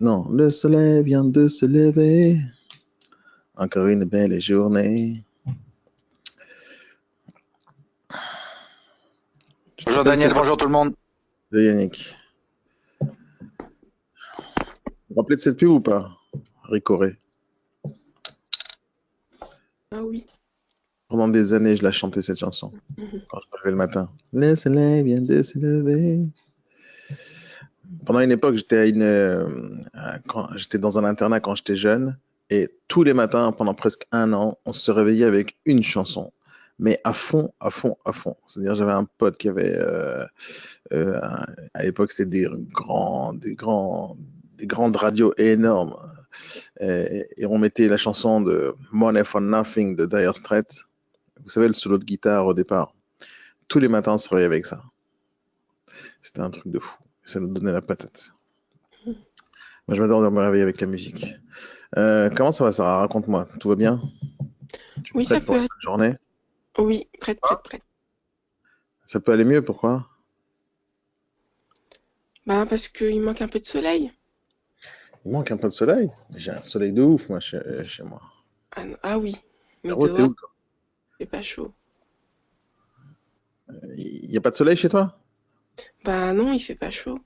Non, le soleil vient de se lever. Encore une belle journée. Tu te Bonjour rappelles, c'est Daniel, quoi bonjour tout le monde. de Yannick? Vous vous rappelez de cette pub ou pas? Ricoré. Ah oui. Pendant des années, je la chantais cette chanson. Mhm. Quand je me levais le matin. Le soleil vient de se lever. Pendant une époque, j'étais dans un internat quand j'étais jeune. Et tous les matins, pendant presque un an, on se réveillait avec une chanson. Mais à fond, à fond, à fond. C'est-à-dire, j'avais un pote qui avait Euh, à l'époque, c'était des grandes radios énormes. Et on mettait la chanson de Money for Nothing de Dire Straits. Vous savez, le solo de guitare au départ. Tous les matins, on se réveillait avec ça. C'était un truc de fou. Ça nous donnait la patate. Moi, je m'adore de me réveiller avec la musique. Comment ça va, Sarah? Raconte-moi. Tout va bien? Tu es Oui, ça prête pour peut la être. journée? Oui, prête, prête, prête. Ça peut aller mieux, pourquoi? Bah, parce qu'il manque un peu de soleil. Il manque un peu de soleil. J'ai un soleil de ouf, moi, chez moi. Ah, ah oui, mais Caro, t'es dehors, où, toi? c'est pas chaud. Il n'y a pas de soleil chez toi? Bah non, il fait pas chaud.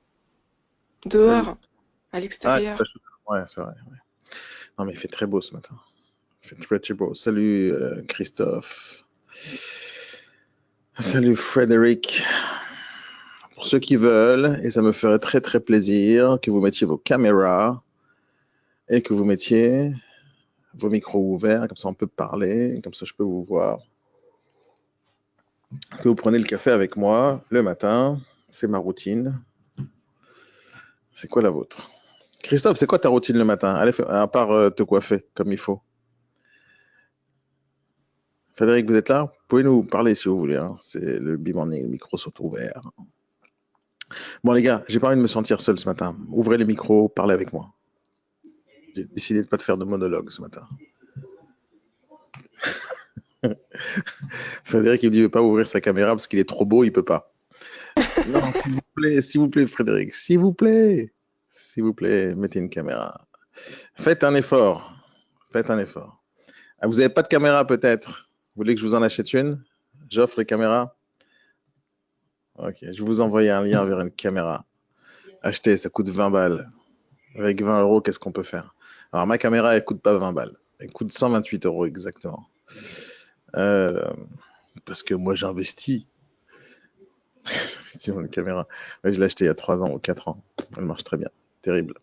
Salut. Dehors, à Ah, il fait pas l'extérieur. chaud. Ouais, c'est vrai. Ouais. Non, mais il fait très beau ce matin. Il fait très, très beau. Salut, Christophe. Salut, Frédéric. Pour ceux qui veulent, et ça me ferait très, très plaisir que vous mettiez vos caméras et que vous mettiez vos micros ouverts, comme ça on peut parler, comme ça je peux vous voir. Que vous prenez le café avec moi le matin, c'est ma routine. C'est quoi la vôtre? Christophe, c'est quoi ta routine le matin? Allez, à part te coiffer comme il faut. Frédéric, vous êtes là? Vous pouvez nous parler si vous voulez. Hein. C'est le B-Morning, les micros sont ouverts. Bon, les gars, j'ai pas envie de me sentir seul ce matin. Ouvrez les micros, parlez avec moi. J'ai décidé de pas te faire de monologue ce matin. Frédéric, il ne veut pas ouvrir sa caméra parce qu'il est trop beau, il peut pas. Non, s'il vous plaît, Frédéric, s'il vous plaît, mettez une caméra. Faites un effort. Faites un effort. Ah, vous n'avez pas de caméra peut-être? Vous voulez que je vous en achète une? J'offre les caméras. Ok, je vais vous envoyer un lien vers une caméra. Achetez, ça coûte 20 balles. Avec 20 euros, qu'est-ce qu'on peut faire? Alors, ma caméra, elle coûte pas 20 balles. Elle coûte 128 euros exactement. Euh, parce que moi, j'investis dans une caméra. Ouais, je l'ai acheté il y a 3 ans ou 4 ans. Elle marche très bien. Terrible.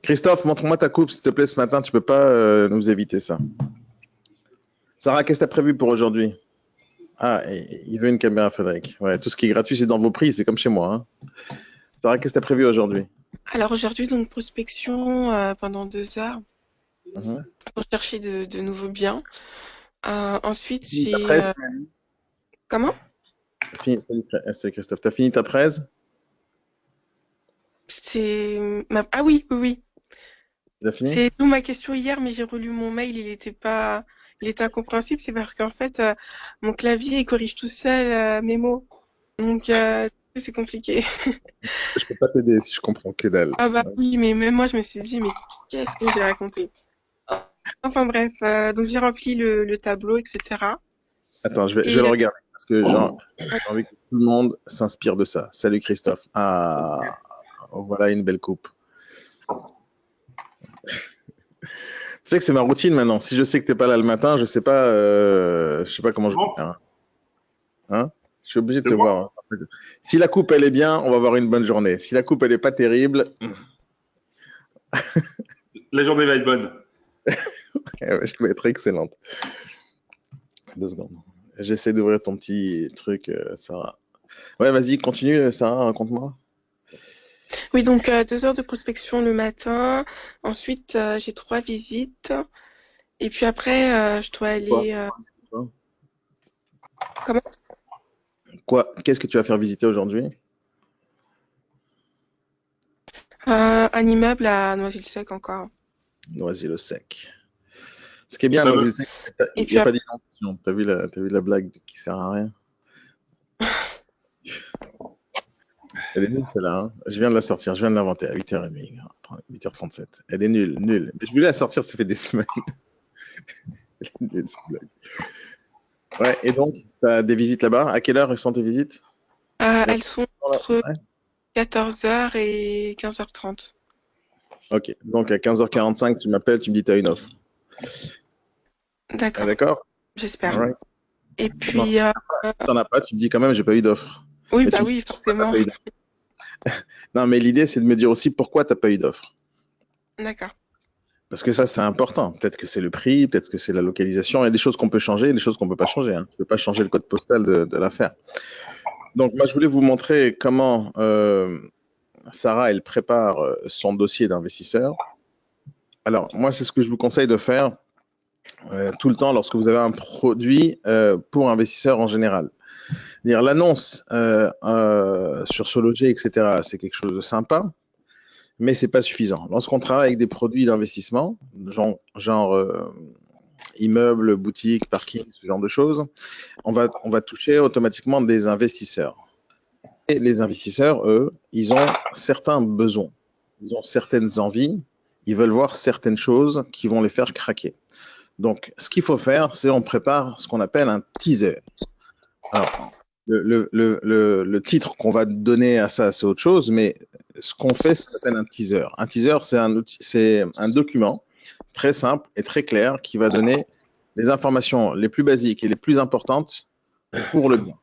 Christophe, montre-moi ta coupe, s'il te plaît, ce matin. Tu peux pas nous éviter ça. Sarah, qu'est-ce que tu as prévu pour aujourd'hui? Ah, il veut une caméra, Frédéric. Ouais, tout ce qui est gratuit, c'est dans vos prix. C'est comme chez moi. Hein. Sarah, qu'est-ce que tu as prévu aujourd'hui? Alors aujourd'hui, donc prospection pendant 2 heures Mhm. pour chercher de nouveaux biens. Ensuite, Fini ta j'ai... presse, tu m'as dit. Comment? Salut, Christophe. Tu as fini ta presse? Ah oui, oui, oui. Tu as fini? C'est d'où ma question hier, mais j'ai relu mon mail, il était incompréhensible. C'est parce qu'en fait, mon clavier, il corrige tout seul mes mots. Donc, c'est compliqué. Je peux pas t'aider si je comprends que dalle. Ah bah oui, mais même moi, je me suis dit, mais qu'est-ce que j'ai raconté? Enfin bref, donc j'ai rempli le tableau, etc. Attends, je vais Et le regarder parce que j'ai envie que tout le monde s'inspire de ça. Salut Christophe. Ah, voilà une belle coupe. Tu sais que c'est ma routine maintenant. Si je sais que t'es pas là le matin, je sais pas comment je vais Bon, faire. Hein. Je suis obligé de c'est te moi. voir. Hein. Si la coupe elle est bien, on va avoir une bonne journée. Si la coupe elle est pas terrible, La journée va être bonne. je vais être excellente. 2 secondes. J'essaie d'ouvrir ton petit truc, Sarah. Ouais, vas-y, continue, Sarah, raconte-moi. oui, donc 2 heures de prospection le matin. Ensuite, j'ai 3 visites. Et puis après, je dois Quoi? aller. Comment? Quoi? Qu'est-ce que tu vas faire visiter aujourd'hui? Un immeuble à Noisy-le-Sec encore. Noisy-le-Sec. Ce qui est bien Le à fameux. Noisy-le-Sec, Et il n'y puis a pas après, d'inondation. T'as vu la blague qui sert à rien? Elle est nulle celle-là. Hein. Je viens de la sortir, je viens de l'inventer à 8h30. 8h37. Elle est nulle, nulle. Mais je voulais la sortir, ça fait des semaines. Elle est nulle, cette blague. Ouais, et donc, tu as des visites là-bas. À quelle heure sont tes visites? Elles sont entre Ouais. 14h et 15h30. Ok, donc à 15h45, tu m'appelles, tu me dis tu as une offre. Ah, D'accord, d'accord? j'espère. Alright. Et Non, puis, si t'en as pas, tu me dis quand même, j'ai pas eu d'offre. oui, Mais bah tu me oui, dis pourquoi t'as forcément. pas eu d'offre. Non, mais l'idée, c'est de me dire aussi pourquoi tu n'as pas eu d'offre. D'accord. Parce que ça, c'est important. Peut-être que c'est le prix, peut-être que c'est la localisation. Il y a des choses qu'on peut changer et des choses qu'on ne peut pas changer. Hein. Tu ne peux pas changer le code postal de l'affaire. Donc, moi, je voulais vous montrer comment Sarah, elle prépare son dossier d'investisseur. Alors, moi, c'est ce que je vous conseille de faire tout le temps lorsque vous avez un produit pour investisseurs en général. Dire l'annonce sur Sologer, etc., c'est quelque chose de sympa, mais c'est pas suffisant. Lorsqu'on travaille avec des produits d'investissement, genre immeubles, boutiques, parking, ce genre de choses, on va toucher automatiquement des investisseurs. Et les investisseurs, eux, ils ont certains besoins, ils ont certaines envies, ils veulent voir certaines choses qui vont les faire craquer. Donc, ce qu'il faut faire, c'est on prépare ce qu'on appelle un teaser. Alors, le titre qu'on va donner à ça, c'est autre chose, mais ce qu'on fait, ça s'appelle un teaser. Un teaser, c'est un document très simple et très clair qui va donner les informations les plus basiques et les plus importantes pour le bien.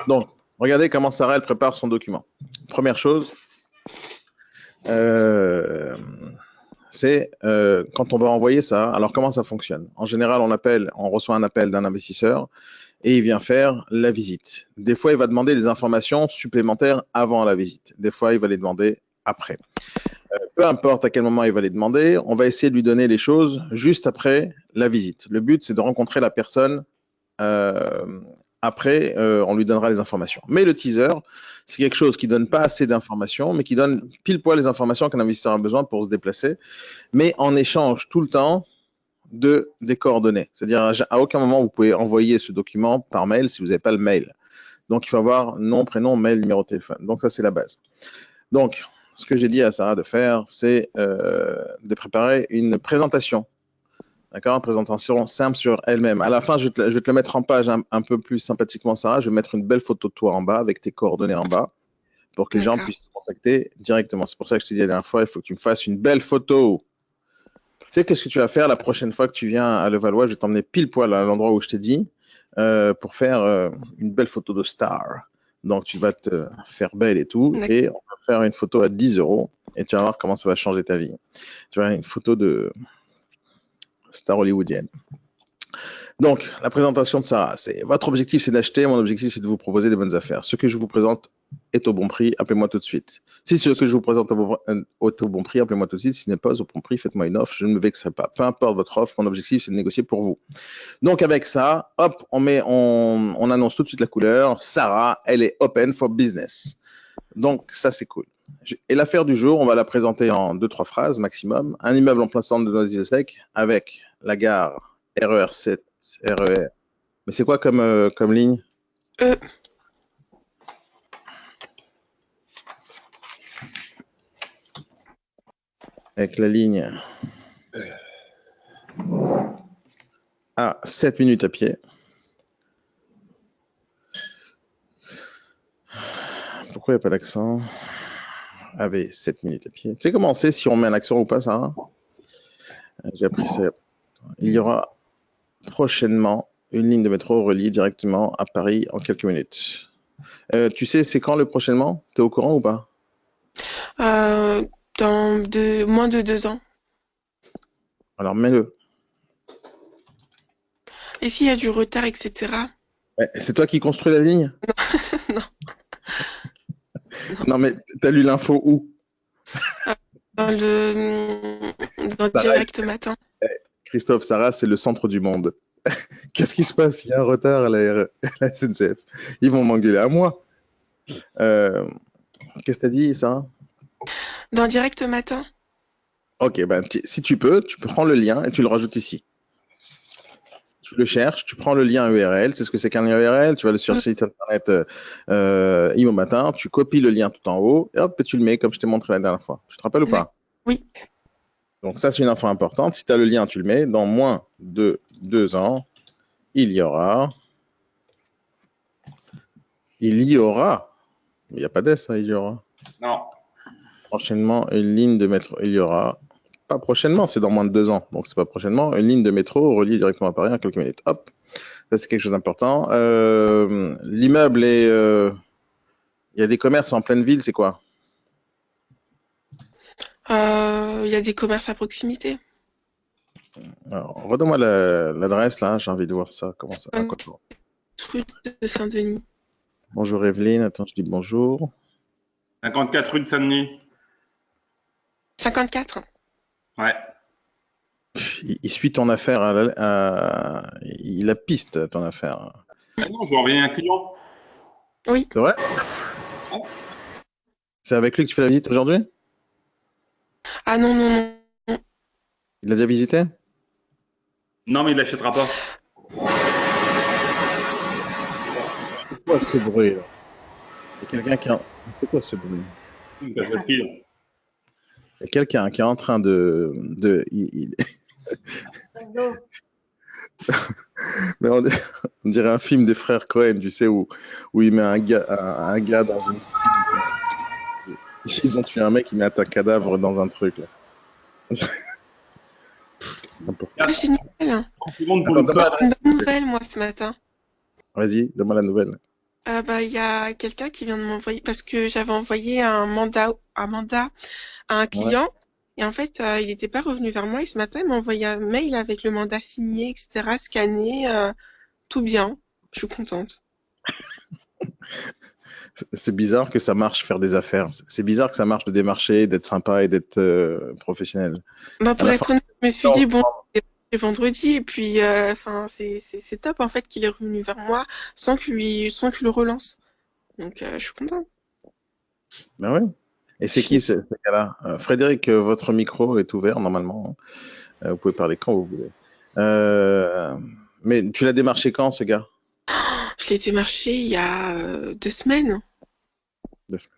Donc, regardez comment Sarah, elle prépare son document. Première chose, c'est quand on va envoyer ça, alors comment ça fonctionne? En général, on reçoit un appel d'un investisseur et il vient faire la visite. Des fois, il va demander des informations supplémentaires avant la visite. Des fois, il va les demander après. Peu importe à quel moment il va les demander, on va essayer de lui donner les choses juste après la visite. Le but, c'est de rencontrer la personne. Après, on lui donnera les informations. Mais le teaser, c'est quelque chose qui ne donne pas assez d'informations, mais qui donne pile poil les informations qu'un investisseur a besoin pour se déplacer, mais en échange tout le temps des coordonnées. C'est-à-dire, à aucun moment, vous pouvez envoyer ce document par mail si vous n'avez pas le mail. Donc, il faut avoir nom, prénom, mail, numéro de téléphone. Donc, ça, c'est la base. Donc, ce que j'ai dit à Sarah de faire, c'est de préparer une présentation. D'accord? Une présentation simple sur elle-même. À la fin, je vais te le mettre en page un peu plus sympathiquement, Sarah. Je vais mettre une belle photo de toi en bas avec tes coordonnées en bas pour que les gens puissent te contacter directement. C'est pour ça que je t'ai dit la dernière fois, il faut que tu me fasses une belle photo. Tu sais, qu'est-ce que tu vas faire la prochaine fois que tu viens à Levallois? Je vais t'emmener pile poil à l'endroit où je t'ai dit pour faire une belle photo de star. Donc, tu vas te faire belle et tout. Et on va faire une photo à 10 € et tu vas voir comment ça va changer ta vie. Tu vois, une photo de star hollywoodienne. Donc, la présentation de Sarah, c'est votre objectif, c'est d'acheter. Mon objectif, c'est de vous proposer des bonnes affaires. Ce que je vous présente est au bon prix. Appelez-moi tout de suite. Si ce que je vous présente est au bon prix, appelez-moi tout de suite. Si ce n'est pas au bon prix, faites-moi une offre. Je ne me vexerai pas. Peu importe votre offre, mon objectif, c'est de négocier pour vous. Donc, avec ça, hop, on annonce tout de suite la couleur. Sarah, elle est open for business. Donc, ça, c'est cool. Et l'affaire du jour, on va la présenter en 2-3 phrases maximum. Un immeuble en plein centre de Noisy-le-Sec avec la gare RER 7, RER. Mais c'est quoi comme ligne? Avec la ligne à 7 minutes à pied. Pourquoi il n'y a pas d'accent? Avec 7 minutes à pied. Tu sais comment on sait si on met un accent ou pas, ça? J'ai appris ça. Il y aura prochainement une ligne de métro reliée directement à Paris en quelques minutes. Tu sais, c'est quand le prochainement? Tu es au courant ou pas? Dans moins de 2 ans. Alors, mets-le. Et s'il y a du retard, etc. C'est toi qui construis la ligne? Non. Non, mais t'as lu l'info où? Dans Direct Matin. Christophe, Sarah, c'est le centre du monde. Qu'est-ce qui se passe? Il y a un retard à la SNCF. Ils vont m'engueuler à moi. Qu'est-ce que t'as dit, Sarah? Dans Direct Matin. Ok, ben, si tu peux, tu prends le lien et tu le rajoutes ici. Tu le cherches, tu prends le lien URL, c'est ce que c'est qu'un URL, tu vas sur le site internet Imo Matin, tu copies le lien tout en haut, et hop, et tu le mets comme je t'ai montré la dernière fois. Tu te rappelles ou pas? Oui. Donc ça, c'est une info importante. Si tu as le lien, tu le mets. Dans moins de 2 ans, il y aura... Il y aura... Il n'y a pas d'S, hein, il y aura. Non. Prochainement, une ligne de métro. Il y aura... Pas prochainement, c'est dans moins de 2 ans. Donc c'est pas prochainement. Une ligne de métro reliée directement à Paris en quelques minutes. Hop. Ça, c'est quelque chose d'important. L'immeuble est... Il y a des commerces en pleine ville, c'est quoi? Il y a des commerces à proximité. Alors, redonne-moi l'adresse, là. J'ai envie de voir ça. Comment ça? À quoi ça va? Rue de Saint-Denis. Bonjour Evelyne. Attends, je dis bonjour. 54 rue de Saint-Denis. 54. Ouais. Il suit ton affaire. Il la piste ton affaire. Ah non, je vais envoyer un client. Oui. C'est vrai? C'est avec lui que tu fais la visite aujourd'hui? Ah non, non, non. Il l'a déjà visité? Non, mais il l'achètera pas. C'est quoi ce bruit là? Il y a quelqu'un qui est C'est quoi ce bruit? Une casserie. Il y a quelqu'un qui est en train de... Mais on dirait un film des frères Cohen, tu sais, où il met un gars dans une cible. Ils ont tué un mec, ils mettent un cadavre dans un truc là. N'importe quoi. Ah, génial. 30 secondes pour Attends, le donne-moi code. l'adresse. Une bonne nouvelle, moi, ce matin. Vas-y, donne-moi la nouvelle. Il y a quelqu'un qui vient de m'envoyer, parce que j'avais envoyé un mandat à un Ouais. client, et en fait, il n'était pas revenu vers moi, et ce matin, il m'a envoyé un mail avec le mandat signé, etc., scanné, tout bien. Je suis contente. C'est bizarre que ça marche faire des affaires. C'est bizarre que ça marche de démarcher, d'être sympa et d'être professionnel. À Pour la être fin, honnête, je me suis dit, bon, c'est vendredi, et puis, c'est top, en fait, qu'il est revenu vers moi sans que je le relance. Donc, je suis contente. ben ouais. Et c'est qui ce gars-là? Frédéric, votre micro est ouvert normalement. Vous pouvez parler quand vous voulez. Mais tu l'as démarché quand, ce gars? Je l'ai démarché il y a 2 semaines. Deux semaines.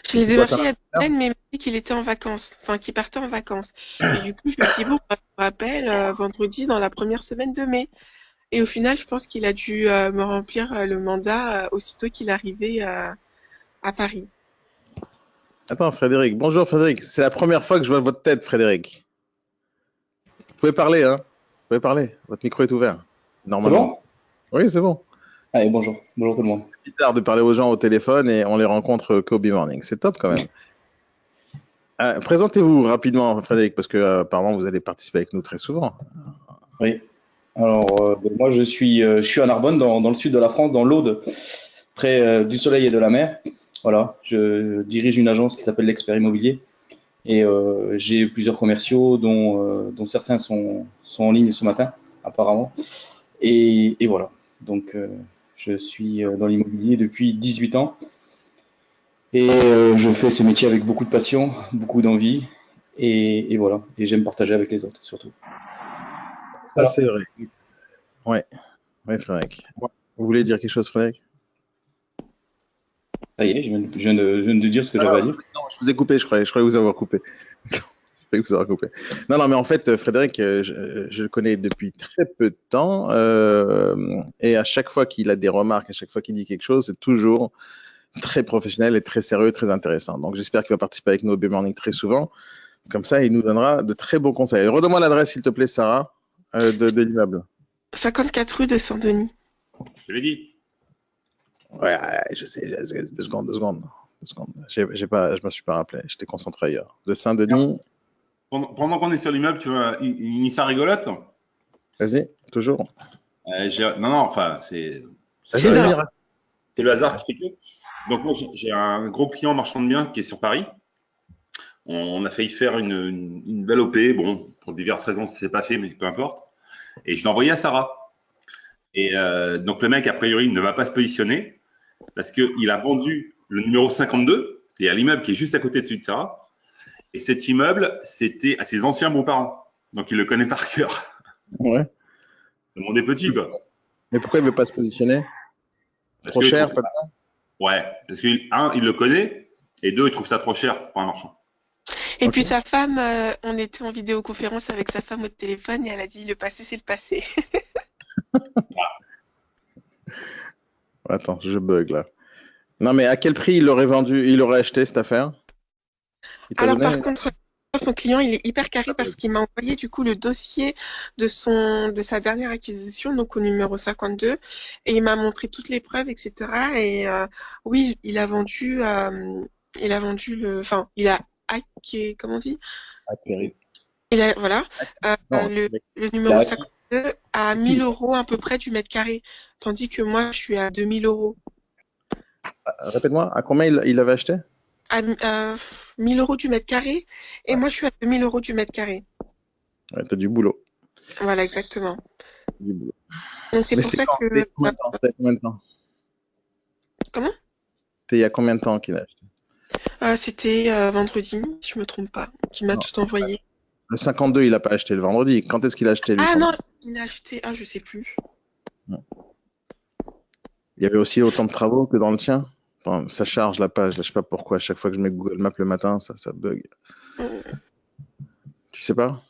Je l'ai C'est quoi, ça démarché il y a 2 semaines, mais il m'a dit qu'il était en vacances, enfin qu'il partait en vacances. Et du coup, je lui ai dit, bon, je me rappelle, vendredi dans la première semaine de mai. Et au final, je pense qu'il a dû me remplir le mandat aussitôt qu'il est arrivé à Paris. Attends, Frédéric. Bonjour, Frédéric. C'est la première fois que je vois votre tête, Frédéric. Vous pouvez parler, hein? Vous pouvez parler. Votre micro est ouvert. C'est Normalement. bon? Oui, c'est bon. Allez, bonjour. Bonjour tout le monde. C'est bizarre de parler aux gens au téléphone et on les rencontre qu'au B-Morning. C'est top quand même. Présentez-vous rapidement, Frédéric, parce que apparemment vous allez participer avec nous très souvent. Oui. Alors, moi, je suis à Narbonne, dans le sud de la France, dans l'Aude, près du soleil et de la mer. Voilà, je dirige une agence qui s'appelle l'Expert Immobilier. Et j'ai plusieurs commerciaux, dont certains sont en ligne ce matin, apparemment. Et voilà. Donc, je suis dans l'immobilier depuis 18 ans. Et je fais ce métier avec beaucoup de passion, beaucoup d'envie. Et voilà. Et j'aime partager avec les autres, surtout. Ça, Voilà. c'est vrai. Ouais, ouais, Frédéric. Vous voulez dire quelque chose, Frédéric? Ça y est, je viens de dire ce que j'avais à dire. Non, je vous ai coupé, je croyais vous avoir coupé. Je croyais vous avoir coupé. Non, mais en fait, Frédéric, je le connais depuis très peu de temps. Et à chaque fois qu'il a des remarques, à chaque fois qu'il dit quelque chose, c'est toujours très professionnel et très sérieux, très intéressant. Donc, j'espère qu'il va participer avec nous au B-Morning très souvent. Comme ça, il nous donnera de très bons conseils. Redonne-moi l'adresse, s'il te plaît, Sarah, de l'immeuble. 54 rue de Saint-Denis. Je l'ai dit. Ouais, je sais. 2 secondes. 2 secondes. Je me suis pas rappelé. J'étais concentré ailleurs. De Saint-Denis. Pendant qu'on est sur l'immeuble, tu vois, une histoire rigolote. Vas-y, toujours. Non, enfin, c'est C'est Vas-y, dingue. raconte. le hasard qui fait que. Donc, moi, j'ai un gros client marchand de biens qui est sur Paris. On a failli faire une belle OP. Bon, pour diverses raisons, ça s'est pas fait, mais peu importe. Et je l'ai envoyé à Sarah. Et donc, le mec, a priori, ne va pas se positionner parce qu'il a vendu le numéro 52, c'est-à-dire l'immeuble qui est juste à côté de celui de Sarah. Et cet immeuble, c'était à ses anciens beaux-parents. Donc, il le connaît par cœur. Ouais. Le monde est petit, quoi. Mais pourquoi il veut pas se positionner? Parce Trop que cher, il trouve ça- Ouais, parce que, un, il le connaît, et deux, il trouve ça trop cher pour un marchand. Et Ok. puis sa femme, on était en vidéoconférence avec sa femme au téléphone et elle a dit le passé, c'est le passé. Attends, je bug là. Non, mais à quel prix il aurait acheté cette affaire? Il t'a Alors donné? par contre, ton client, il est hyper carré Ça parce bug. qu'il m'a envoyé du coup le dossier de sa dernière acquisition, donc au numéro 52, et il m'a montré toutes les preuves, etc. Et oui, enfin, il a hacké, comment on dit? Acquérir. Voilà, Non, le Il a numéro acquis. 52 à 1000 acquis. euros à peu près du mètre carré, tandis que moi, je suis à 2000 euros. Répète-moi, à combien il avait acheté? À 1000 euros du mètre carré, et Ouais, moi, je suis à 2000 euros du mètre carré. ouais, t'as du boulot. Voilà, exactement. Du boulot. Donc c'est Mais pour c'était ça quand? que C'était il y a combien de temps? comment? C'était il y a combien de temps qu'il a acheté? C'était vendredi, si je me trompe pas, qui m'a Non. tout envoyé. Le 52, il n'a pas acheté le vendredi. Quand est-ce qu'il a acheté, lui, Ah son non, bien? il a acheté. Ah, je sais plus. Non. Il y avait aussi autant de travaux que dans le tien? Attends, ça charge la page. Là, je sais pas pourquoi. À chaque fois que je mets Google Maps le matin, ça bug. Tu sais pas?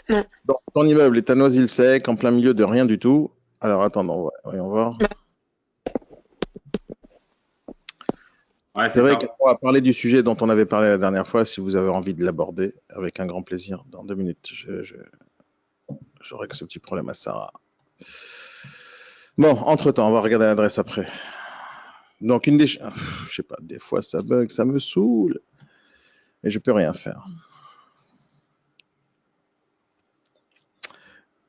Non. Donc, ton immeuble est à Noisy-le-Sec, en plein milieu de rien du tout. Alors, attends, voyons voir. Ouais, C'est c'est vrai ça. qu'on va parler du sujet dont on avait parlé la dernière fois, si vous avez envie de l'aborder, avec un grand plaisir. Dans 2 minutes, je règle ce petit problème à Sarah. Bon, entre-temps, on va regarder l'adresse après. Donc, je sais pas, des fois ça bug, ça me saoule, et je peux rien faire.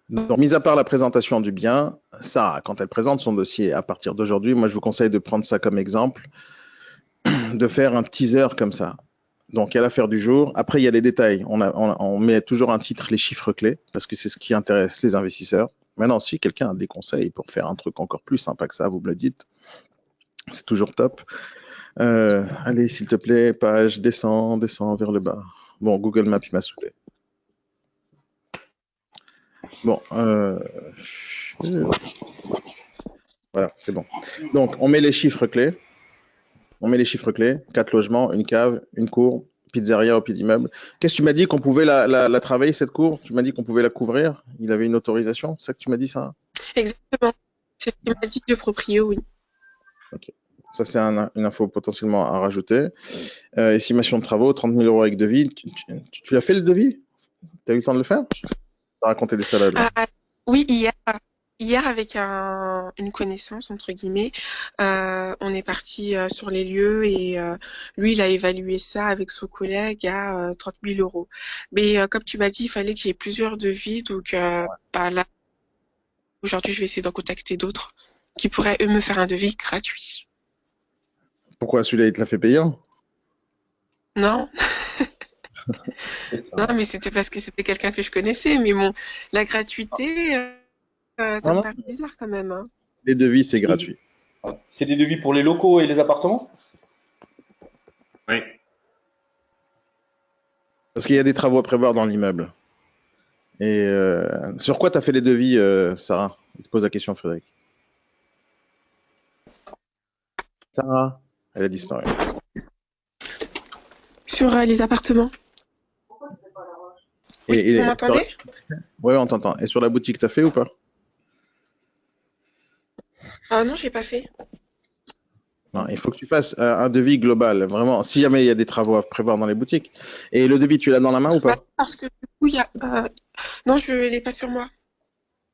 Donc, mis à part la présentation du bien, Sarah, quand elle présente son dossier à partir d'aujourd'hui, moi je vous conseille de prendre ça comme exemple, de faire un teaser comme ça. Donc, il y a l'affaire du jour. Après, il y a les détails. On met toujours un titre, les chiffres clés, parce que c'est ce qui intéresse les investisseurs. Maintenant, si quelqu'un a des conseils pour faire un truc encore plus sympa que ça, vous me le dites. C'est toujours top. Allez, s'il te plaît, page, descends vers le bas. Bon, Google Maps, il m'a saoulé. Bon, voilà, c'est bon. Donc, on met les chiffres clés. 4 logements, une cave, une cour, pizzeria au pied d'immeuble. Qu'est-ce que tu m'as dit qu'on pouvait la travailler, cette cour? Tu m'as dit qu'on pouvait la couvrir? Il avait une autorisation? C'est ça que tu m'as dit, ça? Exactement. C'est ce qu'il m'a dit le proprio, oui. Ok. Ça, c'est une info potentiellement à rajouter. Estimation de travaux, 30 000 euros avec devis. Tu as fait le devis? Tu as eu le temps de le faire? Tu as raconté des salades, là. Oui, hier avec une connaissance, entre guillemets, on est parti sur les lieux et lui, il a évalué ça avec son collègue à 30 000 euros. Mais comme tu m'as dit, il fallait que j'ai plusieurs devis, donc bah, là, aujourd'hui, je vais essayer d'en contacter d'autres qui pourraient, eux, me faire un devis gratuit. Pourquoi celui-là, il te l'a fait payer? Non, C'est ça. non, mais c'était parce que c'était quelqu'un que je connaissais. Mais bon, la gratuité, ça Non, me non, paraît bizarre quand même, hein. les devis, c'est gratuit. Ouais. C'est des devis pour les locaux et les appartements? Oui. Parce qu'il y a des travaux à prévoir dans l'immeuble. Et sur quoi tu as fait les devis, Sarah? Il te pose la question, Frédéric. Sarah, elle a disparu. Sur les appartements. Oui, Et, vous m'entendez? ouais, on t'entend. Et sur la boutique, t'as fait ou pas? Ah non, j'ai pas fait. Non, il faut que tu fasses un devis global, vraiment, si jamais il y a des travaux à prévoir dans les boutiques. Et le devis, tu l'as dans la main ou Bah, pas? parce que du coup, il y a. Non, je l'ai pas sur moi.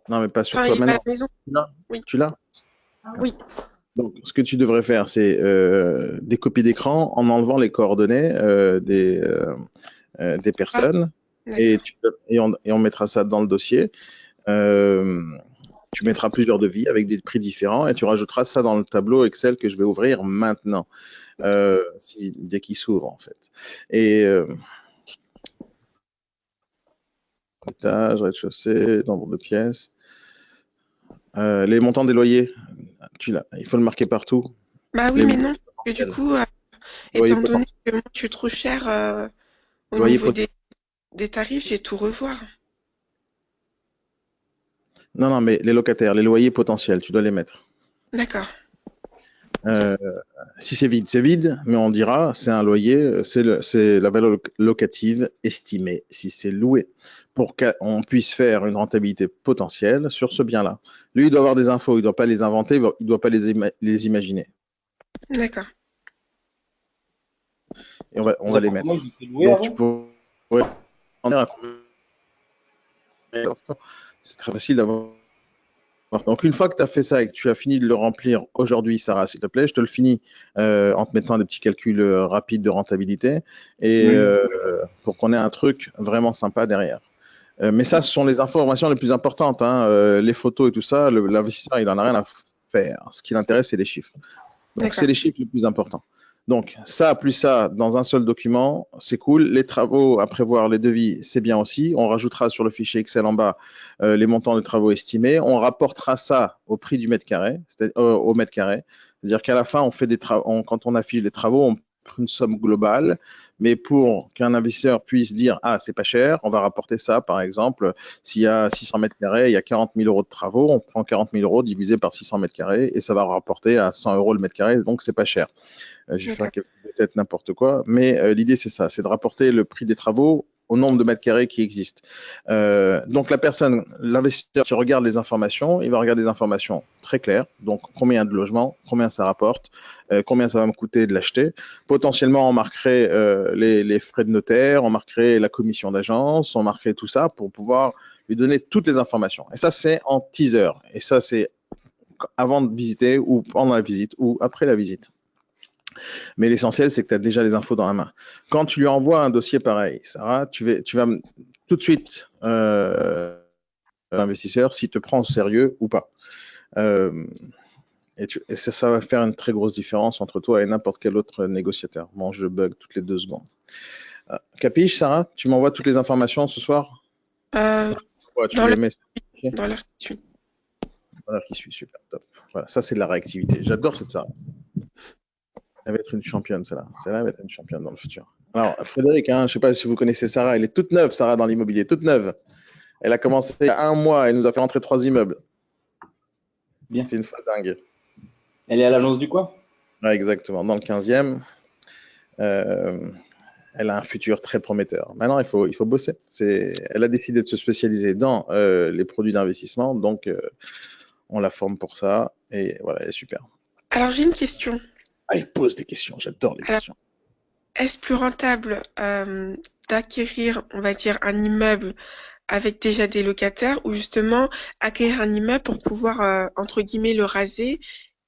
Non, mais pas sur Enfin, toi il est à maintenant. la maison. Tu l'as? Oui. Tu l'as? Oui. Donc, ce que tu devrais faire, c'est des copies d'écran en enlevant les coordonnées des Ah, personnes et, d'accord. on mettra ça dans le dossier. Euh, Tu mettras plusieurs devis avec des prix différents et tu rajouteras ça dans le tableau Excel que je vais ouvrir maintenant, dès qu'il s'ouvre en fait. Et étage, rez-de-chaussée, nombre de pièces, les montants des loyers, il faut le marquer partout. Bah oui, Les mais non. Parce que du coup, loyers étant donné potentiels. que moi, je suis trop chère au Loyers niveau pot- des tarifs, j'ai tout revoir. Non, non, mais les locataires, les loyers potentiels, tu dois les mettre. D'accord. Euh, Si c'est vide, mais on dira c'est un loyer, c'est la valeur locative estimée si c'est loué, pour qu'on puisse faire une rentabilité potentielle sur ce bien-là. Lui, il doit avoir des infos, il ne doit pas les inventer, il ne doit pas les imaginer. D'accord. Et on va les mettre. Moi, j'ai fait louer Donc, tu avant. pourrais en faire c'est très facile d'avoir. Donc, une fois que tu as fait ça et que tu as fini de le remplir aujourd'hui, Sarah, s'il te plaît, je te le finis en te mettant des petits calculs rapides de rentabilité et Oui. pour qu'on ait un truc vraiment sympa derrière. Mais ça, ce sont les informations les plus importantes, hein. Les photos et tout ça, l'investisseur, il n'en a rien à faire. Ce qui l'intéresse, c'est les chiffres. Donc, c'est D'accord. les chiffres les plus importants. Donc, ça, plus ça, dans un seul document, c'est cool. Les travaux à prévoir, les devis, c'est bien aussi. On rajoutera sur le fichier Excel en bas les montants de travaux estimés. On rapportera ça au prix du mètre carré, au mètre carré. C'est-à-dire qu'à la fin, on fait des quand on affiche les travaux, on prend une somme globale. Mais pour qu'un investisseur puisse dire, ah, c'est pas cher, on va rapporter ça, par exemple. S'il y a 600 mètres carrés, il y a 40 000 euros de travaux, on prend 40 000 euros divisé par 600 mètres carrés et ça va rapporter à 100 euros le mètre carré, donc c'est pas cher. J'ai fait D'accord. peut-être n'importe quoi, mais l'idée c'est ça, c'est de rapporter le prix des travaux au nombre de mètres carrés qui existent. Donc l'investisseur qui regarde les informations, il va regarder des informations très claires. Donc combien de logements, combien ça rapporte, combien ça va me coûter de l'acheter. Potentiellement, on marquerait les frais de notaire, on marquerait la commission d'agence, on marquerait tout ça pour pouvoir lui donner toutes les informations. Et ça, c'est en teaser. Et ça, c'est avant de visiter ou pendant la visite ou après la visite. Mais l'essentiel, c'est que tu as déjà les infos dans la main. Quand tu lui envoies un dossier pareil, Sarah, tu vas tout de suite l'investisseur s'il te prend au sérieux ou pas. Euh, et ça va faire une très grosse différence entre toi et n'importe quel autre négociateur. Bon, je bug toutes les 2 secondes. Capiche, Sarah? Tu m'envoies toutes les informations ce soir? Euh, Ouais, tu dans les l'heure mets dans l'heure qui suit. voilà, qui suit, super top. Voilà, ça c'est de la réactivité. J'adore cette Sarah. Elle va être une championne, celle-là. Celle-là va être une championne dans le futur. Alors, Frédéric, hein, je ne sais pas si vous connaissez Sarah, elle est toute neuve, Sarah, dans l'immobilier, toute neuve. Elle a commencé il y a un mois, elle nous a fait rentrer 3 immeubles. Bien. C'est une fois dingue. Elle est à l'agence du coin? Ouais, exactement, dans le 15e. Euh, Elle a un futur très prometteur. Maintenant, il faut bosser. Elle a décidé de se spécialiser dans les produits d'investissement, donc on la forme pour ça, et voilà, elle est super. Alors, j'ai une question. Ah, elle pose des questions, j'adore les Alors, questions. est-ce plus rentable d'acquérir, on va dire, un immeuble avec déjà des locataires ou justement acquérir un immeuble pour pouvoir, entre guillemets, le raser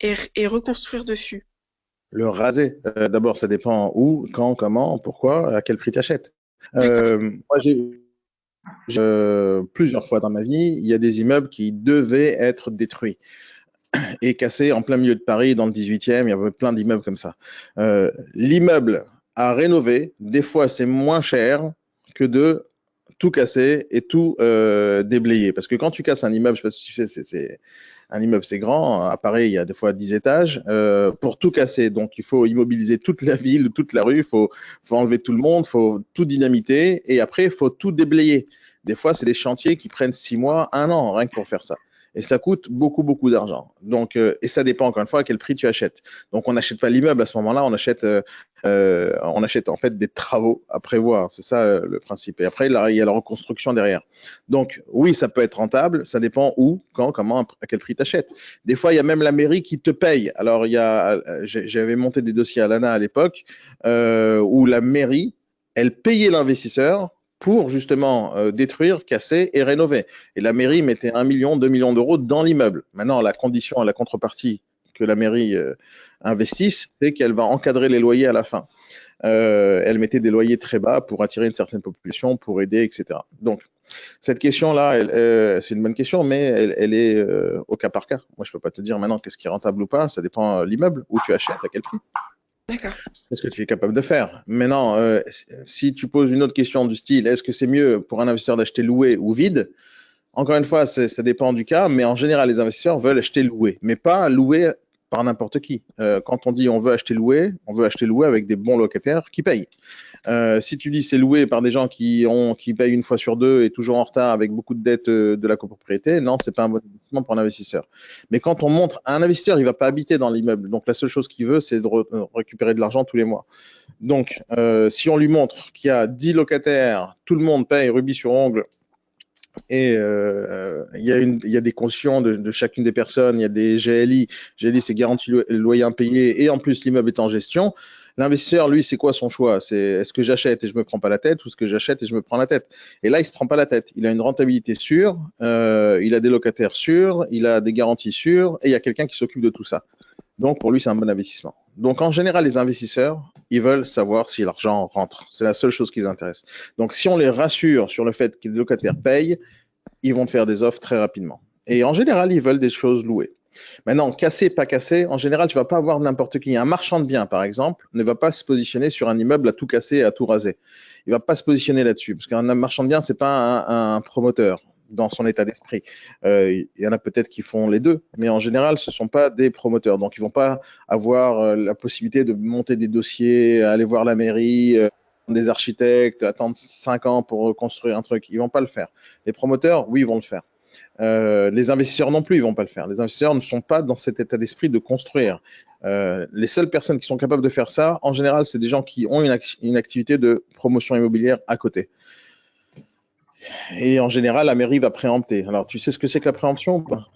et reconstruire dessus? Le raser, d'abord, ça dépend où, quand, comment, pourquoi, à quel prix tu achètes. D'accord. Moi, plusieurs fois dans ma vie, il y a des immeubles qui devaient être détruits et cassés en plein milieu de Paris, dans le 18e. Il y avait plein d'immeubles comme ça. L'immeuble à rénover, des fois, c'est moins cher que de tout casser et tout déblayer. Parce que quand tu casses un immeuble, je ne sais pas si tu sais, un immeuble, c'est grand. À Paris, il y a des fois 10 étages. Pour tout casser, donc il faut immobiliser toute la ville, toute la rue. Faut enlever tout le monde, il faut tout dynamiter. Et après, il faut tout déblayer. Des fois, c'est des chantiers qui prennent 6 mois, 1 an, rien que pour faire ça. Et ça coûte beaucoup, beaucoup d'argent. Donc, et ça dépend encore une fois à quel prix tu achètes. Donc, on n'achète pas l'immeuble à ce moment-là, on achète en fait des travaux à prévoir. C'est ça le principe. Et après, là, il y a la reconstruction derrière. Donc, oui, ça peut être rentable. Ça dépend où, quand, comment, à quel prix tu achètes. Des fois, il y a même la mairie qui te paye. Alors, j'avais monté des dossiers à l'ANA à l'époque où la mairie, elle payait l'investisseur pour justement détruire, casser et rénover. Et la mairie mettait 1 million, 2 millions d'euros dans l'immeuble. Maintenant, la condition, la contrepartie que la mairie investisse, c'est qu'elle va encadrer les loyers à la fin. Elle mettait des loyers très bas pour attirer une certaine population, pour aider, etc. Donc, cette question-là, c'est une bonne question, mais elle est au cas par cas. Moi, je ne peux pas te dire maintenant qu'est-ce qui est rentable ou pas. Ça dépend de l'immeuble, où tu achètes, à quel prix. D'accord. Qu'est-ce que tu es capable de faire? Maintenant, si tu poses une autre question du style, est-ce que c'est mieux pour un investisseur d'acheter loué ou vide? Encore une fois, ça dépend du cas, mais en général, les investisseurs veulent acheter loué, mais pas loué par n'importe qui. Quand on dit on veut acheter louer avec des bons locataires qui payent. Si tu dis c'est loué par des gens qui payent une fois sur deux et toujours en retard avec beaucoup de dettes de la copropriété, non, c'est pas un bon investissement pour un investisseur. Mais quand on montre un investisseur, il va pas habiter dans l'immeuble. Donc la seule chose qu'il veut, c'est de récupérer de l'argent tous les mois. Donc si on lui montre qu'il y a 10 locataires, tout le monde paye rubis sur ongle, et il y a des cautions de chacune des personnes, il y a des GLI. GLI, c'est garantie loyer impayé, et en plus l'immeuble est en gestion. L'investisseur, lui, c'est quoi son choix? C'est est-ce que j'achète et je me prends pas la tête, ou est-ce que j'achète et je me prends la tête? Et là, il se prend pas la tête. Il a une rentabilité sûre, il a des locataires sûrs, il a des garanties sûres, et il y a quelqu'un qui s'occupe de tout ça. Donc, pour lui, c'est un bon investissement. Donc, en général, les investisseurs, ils veulent savoir si l'argent rentre. C'est la seule chose qui les intéresse. Donc, si on les rassure sur le fait que les locataires payent, ils vont te faire des offres très rapidement. Et en général, ils veulent des choses louées. Maintenant, cassé, pas cassé, en général, tu ne vas pas avoir n'importe qui. Un marchand de biens, par exemple, ne va pas se positionner sur un immeuble à tout casser et à tout raser. Il ne va pas se positionner là-dessus. Parce qu'un marchand de biens, ce n'est pas un promoteur dans son état d'esprit. Il y en a peut-être qui font les deux, mais en général, ce ne sont pas des promoteurs. Donc, ils ne vont pas avoir la possibilité de monter des dossiers, aller voir la mairie, des architectes, attendre 5 ans pour construire un truc. Ils ne vont pas le faire. Les promoteurs, oui, ils vont le faire. Les investisseurs non plus, ils vont pas le faire. Les investisseurs ne sont pas dans cet état d'esprit de construire. Les seules personnes qui sont capables de faire ça, en général, c'est des gens qui ont une activité de promotion immobilière à côté. Et en général, la mairie va préempter. Alors, tu sais ce que c'est que la préemption ou pas?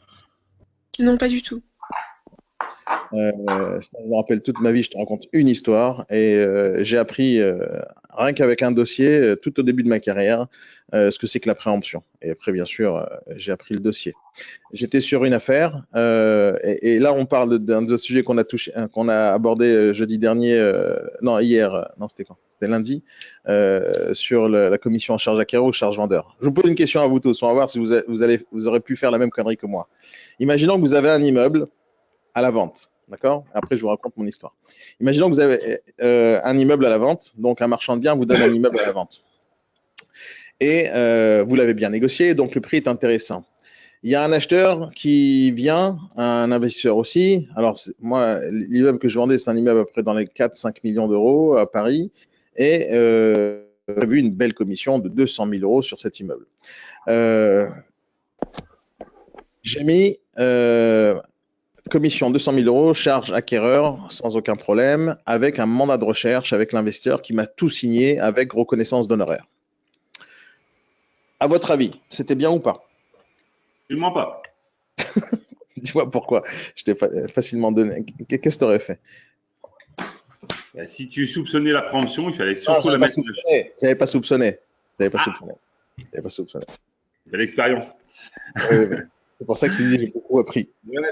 Non, pas du tout. Ça me rappelle toute ma vie, je te raconte une histoire et j'ai appris, rien qu'avec un dossier, tout au début de ma carrière, ce que c'est que la préemption. Et après, bien sûr, j'ai appris le dossier. J'étais sur une affaire et là, on parle d'un sujet qu'on a touché, qu'on a abordé jeudi dernier, non, hier, non, c'était quand? C'était lundi, sur la commission en charge acquéreur ou charge vendeur. Je vous pose une question à vous tous, on va voir si vous aurez pu faire la même connerie que moi. Imaginons que vous avez un immeuble à la vente. D'accord? Après, je vous raconte mon histoire. Imaginons que vous avez un immeuble à la vente, donc un marchand de biens vous donne un immeuble à la vente. Et vous l'avez bien négocié, donc le prix est intéressant. Il y a un acheteur qui vient, un investisseur aussi. Alors, moi, l'immeuble que je vendais, c'est un immeuble à peu près dans les 4-5 millions d'euros à Paris. Et j'ai vu une belle commission de 200 000 euros sur cet immeuble. J'ai mis commission 200 000 euros, charge acquéreur sans aucun problème, avec un mandat de recherche avec l'investisseur qui m'a tout signé avec reconnaissance d'honoraires. À votre avis, c'était bien ou pas? Absolument pas. Dis-moi pourquoi. Je t'ai facilement donné. Qu'est-ce que tu aurais fait? Bah, si tu soupçonnais la préemption, il fallait surtout la mettre. J'avais pas soupçonné. J'avais pas soupçonné. De l'expérience. C'est pour ça que je te dis, j'ai beaucoup appris.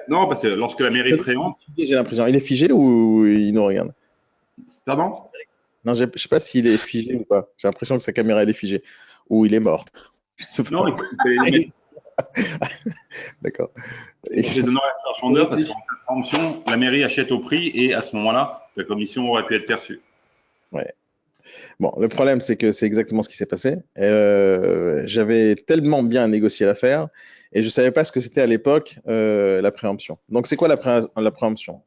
Non, parce que lorsque la mairie préempte. J'ai l'impression. Il est figé ou il nous regarde? Pardon? Non, je ne sais pas s'il est figé ou pas. J'ai l'impression que sa caméra elle est figée. Ou il est mort. Non, il fallait les mettre. D'accord. Les honoraires de charge vendeur, parce qu'en cas de préemption, la mairie achète au prix et à ce moment-là, la commission aurait pu être perçue. Ouais. Bon, le problème, c'est que c'est exactement ce qui s'est passé. J'avais tellement bien négocié l'affaire et je ne savais pas ce que c'était à l'époque la préemption. Donc, c'est quoi la préemption?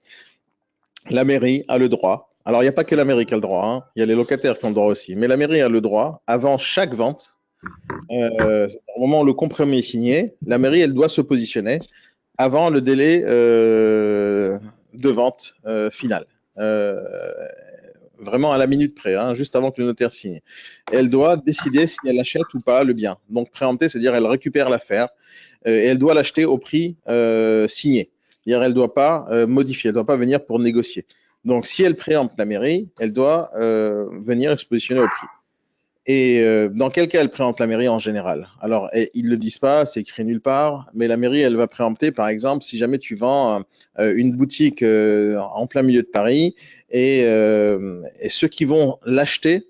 La mairie a le droit. Alors, il n'y a pas que la mairie qui a le droit. Hein. Il y a les locataires qui ont le droit aussi. Mais la mairie a le droit, avant chaque vente, au moment où le compromis est signé, la mairie, elle doit se positionner avant le délai de vente finale. Vraiment à la minute près, hein, juste avant que le notaire signe. Elle doit décider si elle achète ou pas le bien. Donc préempter, c'est-à-dire elle récupère l'affaire et elle doit l'acheter au prix signé. C'est-à-dire elle ne doit pas modifier, elle ne doit pas venir pour négocier. Donc si elle préempte la mairie, elle doit venir se positionner au prix. Et dans quel cas elle préempte la mairie en général? Alors, ils ne le disent pas, c'est écrit nulle part, mais la mairie, elle va préempter, par exemple, si jamais tu vends une boutique en plein milieu de Paris et ceux qui vont l'acheter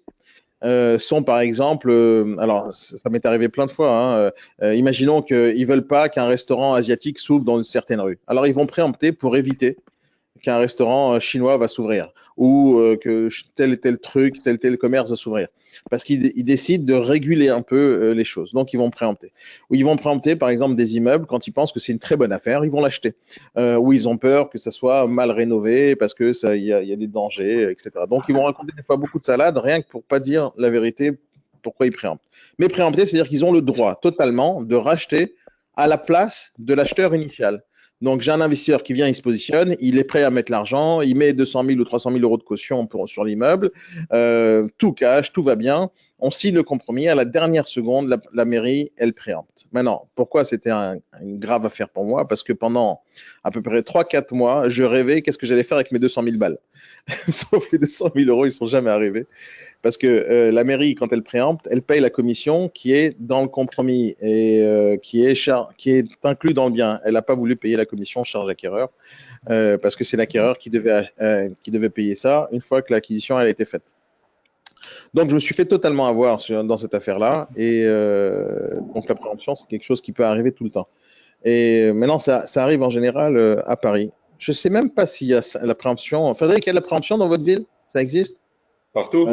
sont, par exemple, alors ça m'est arrivé plein de fois, hein, imaginons qu'ils ne veulent pas qu'un restaurant asiatique s'ouvre dans une certaine rue. Alors, ils vont préempter pour éviter qu'un restaurant chinois va s'ouvrir ou que tel et tel truc, tel commerce va s'ouvrir. Parce qu'ils décident de réguler un peu les choses. Donc, ils vont préempter. Ou ils vont préempter, par exemple, des immeubles quand ils pensent que c'est une très bonne affaire, ils vont l'acheter. Ou ils ont peur que ça soit mal rénové parce que y a des dangers, etc. Donc, ils vont raconter des fois beaucoup de salades, rien que pour pas dire la vérité, pourquoi ils préemptent. Mais préempter, c'est-à-dire qu'ils ont le droit totalement de racheter à la place de l'acheteur initial. Donc, j'ai un investisseur qui vient, il se positionne, il est prêt à mettre l'argent, il met 200 000 ou 300 000 euros de caution sur l'immeuble, tout cash, tout va bien. On signe le compromis. À la dernière seconde, la mairie, elle préempte. Maintenant, pourquoi c'était une grave affaire pour moi? Parce que pendant à peu près 3-4 mois, je rêvais qu'est-ce que j'allais faire avec mes 200 000 balles. Sauf les 200 000 euros, ils ne sont jamais arrivés. Parce que la mairie, quand elle préempte, elle paye la commission qui est dans le compromis et qui est inclus dans le bien. Elle n'a pas voulu payer la commission charge acquéreur parce que c'est l'acquéreur qui devait payer ça une fois que l'acquisition a été faite. Donc, je me suis fait totalement avoir dans cette affaire-là. Et donc, la préemption, c'est quelque chose qui peut arriver tout le temps. Et maintenant, ça arrive en général à Paris. Je ne sais même pas s'il y a la préemption. Frédéric, il y a de la préemption dans votre ville? Ça existe? Partout?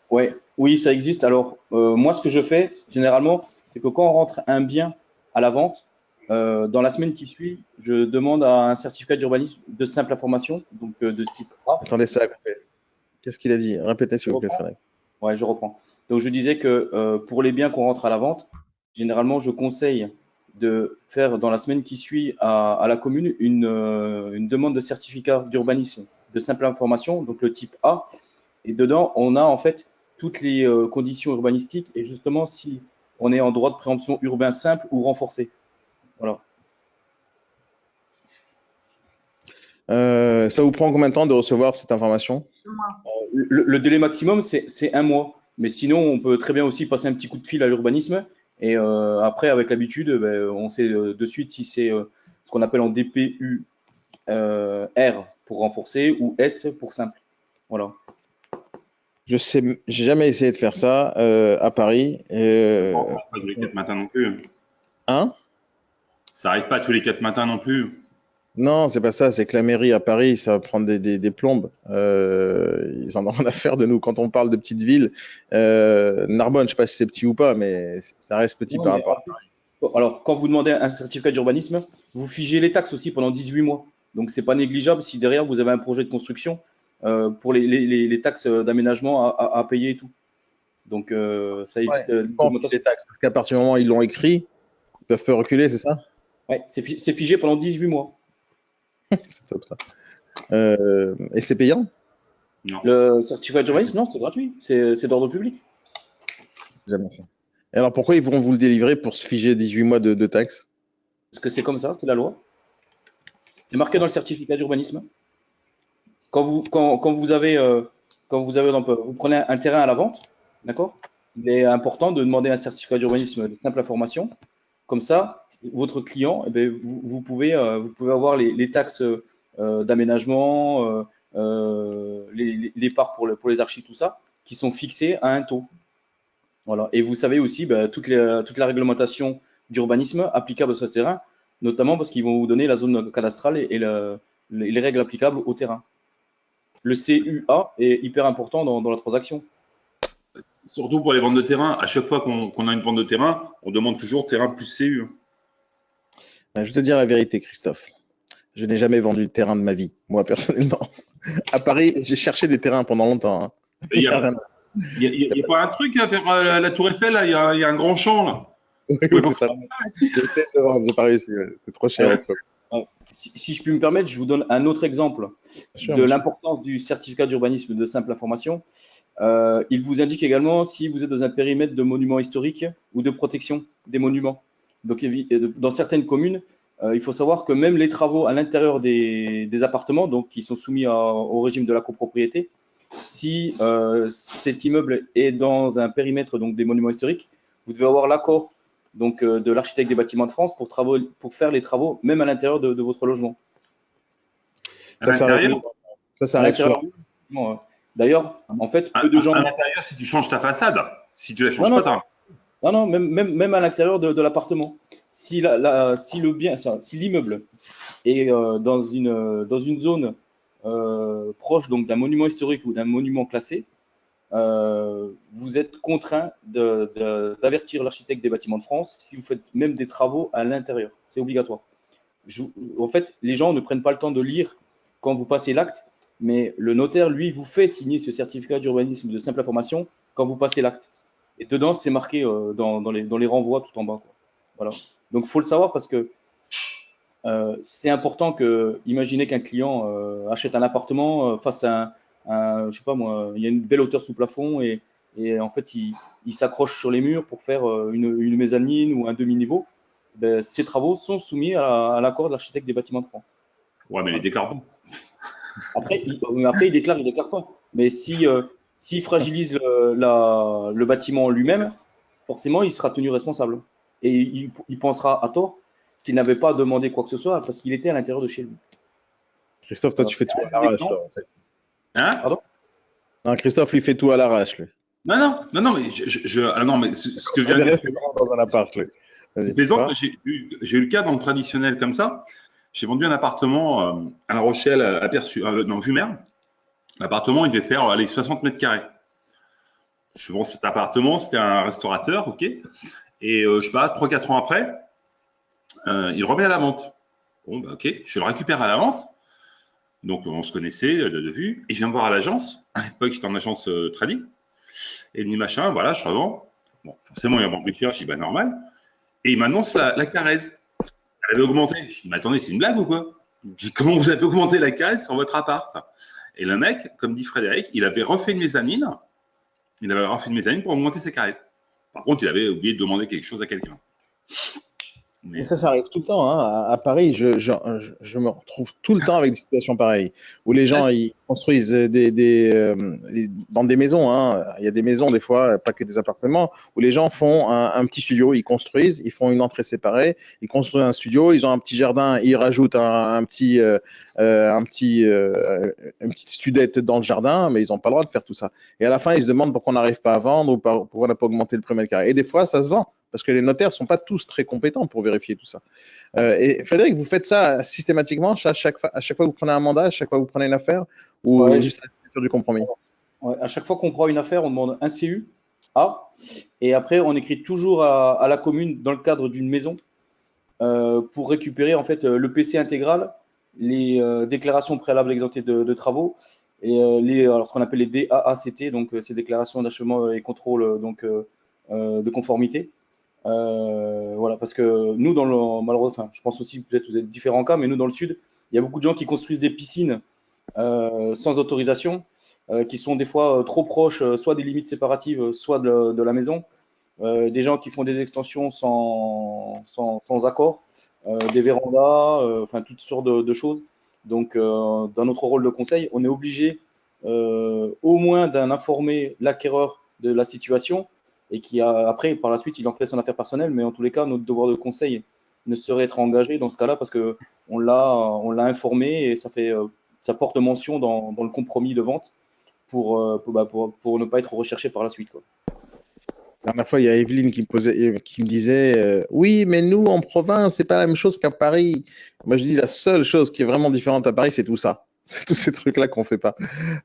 Ouais, oui, ça existe. Alors, moi, ce que je fais généralement, c'est que quand on rentre un bien à la vente, dans la semaine qui suit, je demande un certificat d'urbanisme de simple information, donc de type A. Attendez, ça a coupé. Qu'est-ce qu'il a dit? Répétez, s'il vous plaît, Frédéric. Ouais, je reprends. Donc, je disais que pour les biens qu'on rentre à la vente, généralement, je conseille de faire dans la semaine qui suit à la commune une demande de certificat d'urbanisme de simple information, donc le type A. Et dedans, on a en fait toutes les conditions urbanistiques et justement si on est en droit de préemption urbain simple ou renforcé. Voilà. Ça vous prend combien de temps de recevoir cette information? Le délai maximum, c'est 1 mois. Mais sinon, on peut très bien aussi passer un petit coup de fil à l'urbanisme. Et après, avec l'habitude, on sait de suite si c'est ce qu'on appelle en DPU R pour renforcer ou S pour simple. Voilà. J'ai jamais essayé de faire ça à Paris. Non, ça n'arrive pas tous les 4 matins non plus. Hein? Ça n'arrive pas tous les 4 matins non plus. Non, c'est pas ça. C'est que la mairie à Paris, ça va prendre des plombes. Ils en ont rien à faire de nous. Quand on parle de petites villes, Narbonne, je sais pas si c'est petit ou pas, mais ça reste petit Non, par mais rapport. alors, quand vous demandez un certificat d'urbanisme, vous figez les taxes aussi pendant 18 mois. Donc, c'est pas négligeable si derrière vous avez un projet de construction pour les taxes d'aménagement à payer et tout. Donc, ça évite Ouais, je pense que c'est des taxes. Parce qu'à partir du moment où ils l'ont écrit, ils peuvent pas reculer, c'est ça? Ouais, c'est figé pendant 18 mois. C'est top ça. Et c'est payant? Non. Le certificat d'urbanisme, non, c'est gratuit. C'est d'ordre public. Jamais fait. Et alors pourquoi ils vont vous le délivrer pour se figer 18 mois de taxes? Parce que c'est comme ça, c'est la loi. C'est marqué dans le certificat d'urbanisme. Quand vous avez, vous prenez un terrain à la vente, d'accord? Il est important de demander un certificat d'urbanisme de simple information. Comme ça, votre client, eh bien, vous pouvez avoir les taxes d'aménagement, les parts pour les archives, tout ça, qui sont fixées à un taux. Voilà. Et vous savez aussi toute la réglementation d'urbanisme applicable à ce terrain, notamment parce qu'ils vont vous donner la zone cadastrale et les règles applicables au terrain. Le CUA est hyper important dans la transaction. Surtout pour les ventes de terrain. À chaque fois qu'on a une vente de terrain, on demande toujours terrain plus CU. Je vais te dire la vérité, Christophe. Je n'ai jamais vendu de terrain de ma vie, moi personnellement. À Paris, j'ai cherché des terrains pendant longtemps. Hein. Il n'y a pas un truc à faire la Tour Eiffel, là, il y a un grand champ, là. Oui, c'est ça. J'ai essayé de le vendre, j'ai pas réussi. Ouais. C'était trop cher. Si je puis me permettre, je vous donne un autre exemple de l'importance du certificat d'urbanisme de simple information. Il vous indique également si vous êtes dans un périmètre de monuments historiques ou de protection des monuments. Donc, dans certaines communes, il faut savoir que même les travaux à l'intérieur des appartements, donc qui sont soumis au régime de la copropriété, si cet immeuble est dans un périmètre donc des monuments historiques, vous devez avoir l'accord donc de l'architecte des bâtiments de France pour faire les travaux même à l'intérieur de votre logement. À l'intérieur, ça arrive souvent. D'ailleurs, en fait, peu de gens. À l'intérieur, si tu changes ta façade, si tu la changes pas, non, même à l'intérieur de l'appartement. Si l'immeuble est dans une zone proche donc d'un monument historique ou d'un monument classé, vous êtes contraint d'avertir l'architecte des bâtiments de France si vous faites même des travaux à l'intérieur. C'est obligatoire. En fait, les gens ne prennent pas le temps de lire quand vous passez l'acte, mais le notaire, lui, vous fait signer ce certificat d'urbanisme de simple information quand vous passez l'acte. Et dedans, c'est marqué dans les renvois tout en bas, quoi. Voilà. Donc, il faut le savoir parce que c'est important que, imaginez qu'un client achète un appartement face à je sais pas moi, il y a une belle hauteur sous plafond et en fait, il s'accroche sur les murs pour faire une mezzanine ou un demi-niveau. Ben, ces travaux sont soumis à l'accord de l'architecte des bâtiments de France. Ouais, mais les déclare pas. Après, il déclare pas. Mais s'il fragilise le bâtiment lui-même, forcément, il sera tenu responsable. Et il pensera à tort qu'il n'avait pas demandé quoi que ce soit parce qu'il était à l'intérieur de chez lui. Christophe, toi, tu fais tout à l'arrache. Hein? Pardon? Non, Christophe, lui fait tout à l'arrache. Lui. Non, mais non, mais ce que vient de dire, dans un appart. Lui. c'est plaisant. J'ai eu le cas dans le traditionnel comme ça. J'ai vendu un appartement à La Rochelle, dans Vumer. L'appartement, il devait faire 60 mètres carrés. Je vends cet appartement, c'était un restaurateur, ok. Et je sais pas, 3-4 ans après, il remet à la vente. Bon, bah, ok, je le récupère à la vente. Donc, on se connaissait de vue. Et je viens me voir à l'agence. À l'époque, j'étais en agence trading. Et il me dit, machin, voilà, je revends. Bon, forcément, il a vendu cher, je dis, bah, normal. Et il m'annonce la caresse. Elle avait augmenté. Je dis, mais attendez, c'est une blague ou quoi? Je dis, comment vous avez augmenté la caresse sur votre appart? Et le mec, comme dit Frédéric, il avait refait une mezzanine. Il avait refait une mezzanine pour augmenter ses caresses. Par contre, il avait oublié de demander quelque chose à quelqu'un. Mais ça arrive tout le temps. Hein. À Paris, je me retrouve tout le temps avec des situations pareilles, où les gens ils construisent dans des maisons. Hein. Il y a des maisons, des fois, pas que des appartements, où les gens font un petit studio, ils construisent, ils font une entrée séparée, ils construisent un studio, ils ont un petit jardin, ils rajoutent une petite studette dans le jardin, mais ils n'ont pas le droit de faire tout ça. Et à la fin, ils se demandent pourquoi on n'arrive pas à vendre ou pourquoi on n'a pas augmenté le prix mètre carré. Et des fois, ça se vend. Parce que les notaires ne sont pas tous très compétents pour vérifier tout ça. Et Frédéric, vous faites ça systématiquement à chaque fois que vous prenez un mandat, à chaque fois que vous prenez une affaire, ou juste à la signature du compromis? Ouais, à chaque fois qu'on prend une affaire, on demande un CU A, et après on écrit toujours à la commune dans le cadre d'une maison pour récupérer en fait le PC intégral, les déclarations préalables exemptées de travaux et alors ce qu'on appelle les DAACT, donc ces déclarations d'achèvement et contrôle de conformité. Voilà, parce que nous, malheureusement, je pense aussi, peut-être vous êtes différents cas, mais nous, dans le Sud, il y a beaucoup de gens qui construisent des piscines sans autorisation, qui sont des fois trop proches, soit des limites séparatives, soit de la maison. Des gens qui font des extensions sans accord, des vérandas, enfin toutes sortes de choses. Donc, dans notre rôle de conseil, on est obligé au moins d'en informer l'acquéreur de la situation et après, par la suite, il en fait son affaire personnelle. Mais en tous les cas, notre devoir de conseil ne saurait être engagé dans ce cas-là parce qu'on l'a informé et ça porte mention dans le compromis de vente pour ne pas être recherché par la suite, quoi. La dernière fois, il y a Evelyne qui me disait oui, mais nous, en province, c'est pas la même chose qu'à Paris. Moi, je dis la seule chose qui est vraiment différente à Paris, c'est tout ça. C'est tous ces trucs-là qu'on fait pas.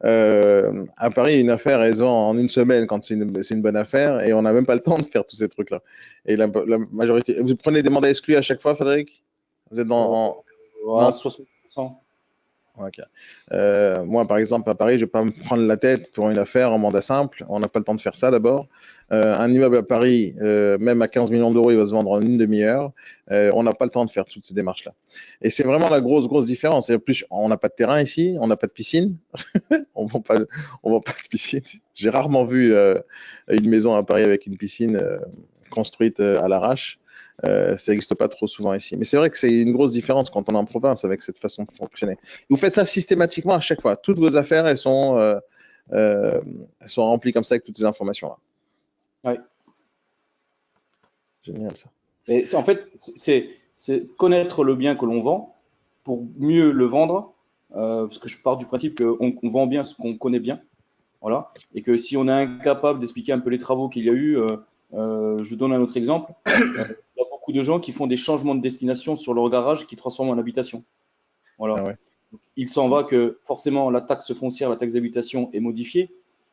À Paris, une affaire, elles ont en une semaine quand c'est une bonne affaire et on n'a même pas le temps de faire tous ces trucs-là. Et la majorité. Vous prenez des mandats exclus à chaque fois, Frédéric? Vous êtes dans. 60%. Okay. Moi, par exemple, à Paris, je ne vais pas me prendre la tête pour une affaire en mandat simple. On n'a pas le temps de faire ça d'abord. Un immeuble à Paris, même à 15 millions d'euros, il va se vendre en une demi-heure. On n'a pas le temps de faire toutes ces démarches-là. Et c'est vraiment la grosse différence. Et en plus, on n'a pas de terrain ici, on n'a pas de piscine. on ne vend pas de piscine. J'ai rarement vu une maison à Paris avec une piscine construite à l'arrache. Ça n'existe pas trop souvent ici. Mais c'est vrai que c'est une grosse différence quand on est en province avec cette façon de fonctionner. Vous faites ça systématiquement à chaque fois. Toutes vos affaires, elles sont remplies comme ça avec toutes ces informations-là. Oui. Génial ça. Et en fait, c'est connaître le bien que l'on vend pour mieux le vendre. Parce que je pars du principe qu'on vend bien ce qu'on connaît bien. Voilà. Et que si on est incapable d'expliquer un peu les travaux qu'il y a eu, je donne un autre exemple. Il y a beaucoup de gens qui font des changements de destination sur leur garage qui transforment en habitation. Voilà. Ah ouais. il s'en va que forcément la taxe foncière, la taxe d'habitation est modifiée.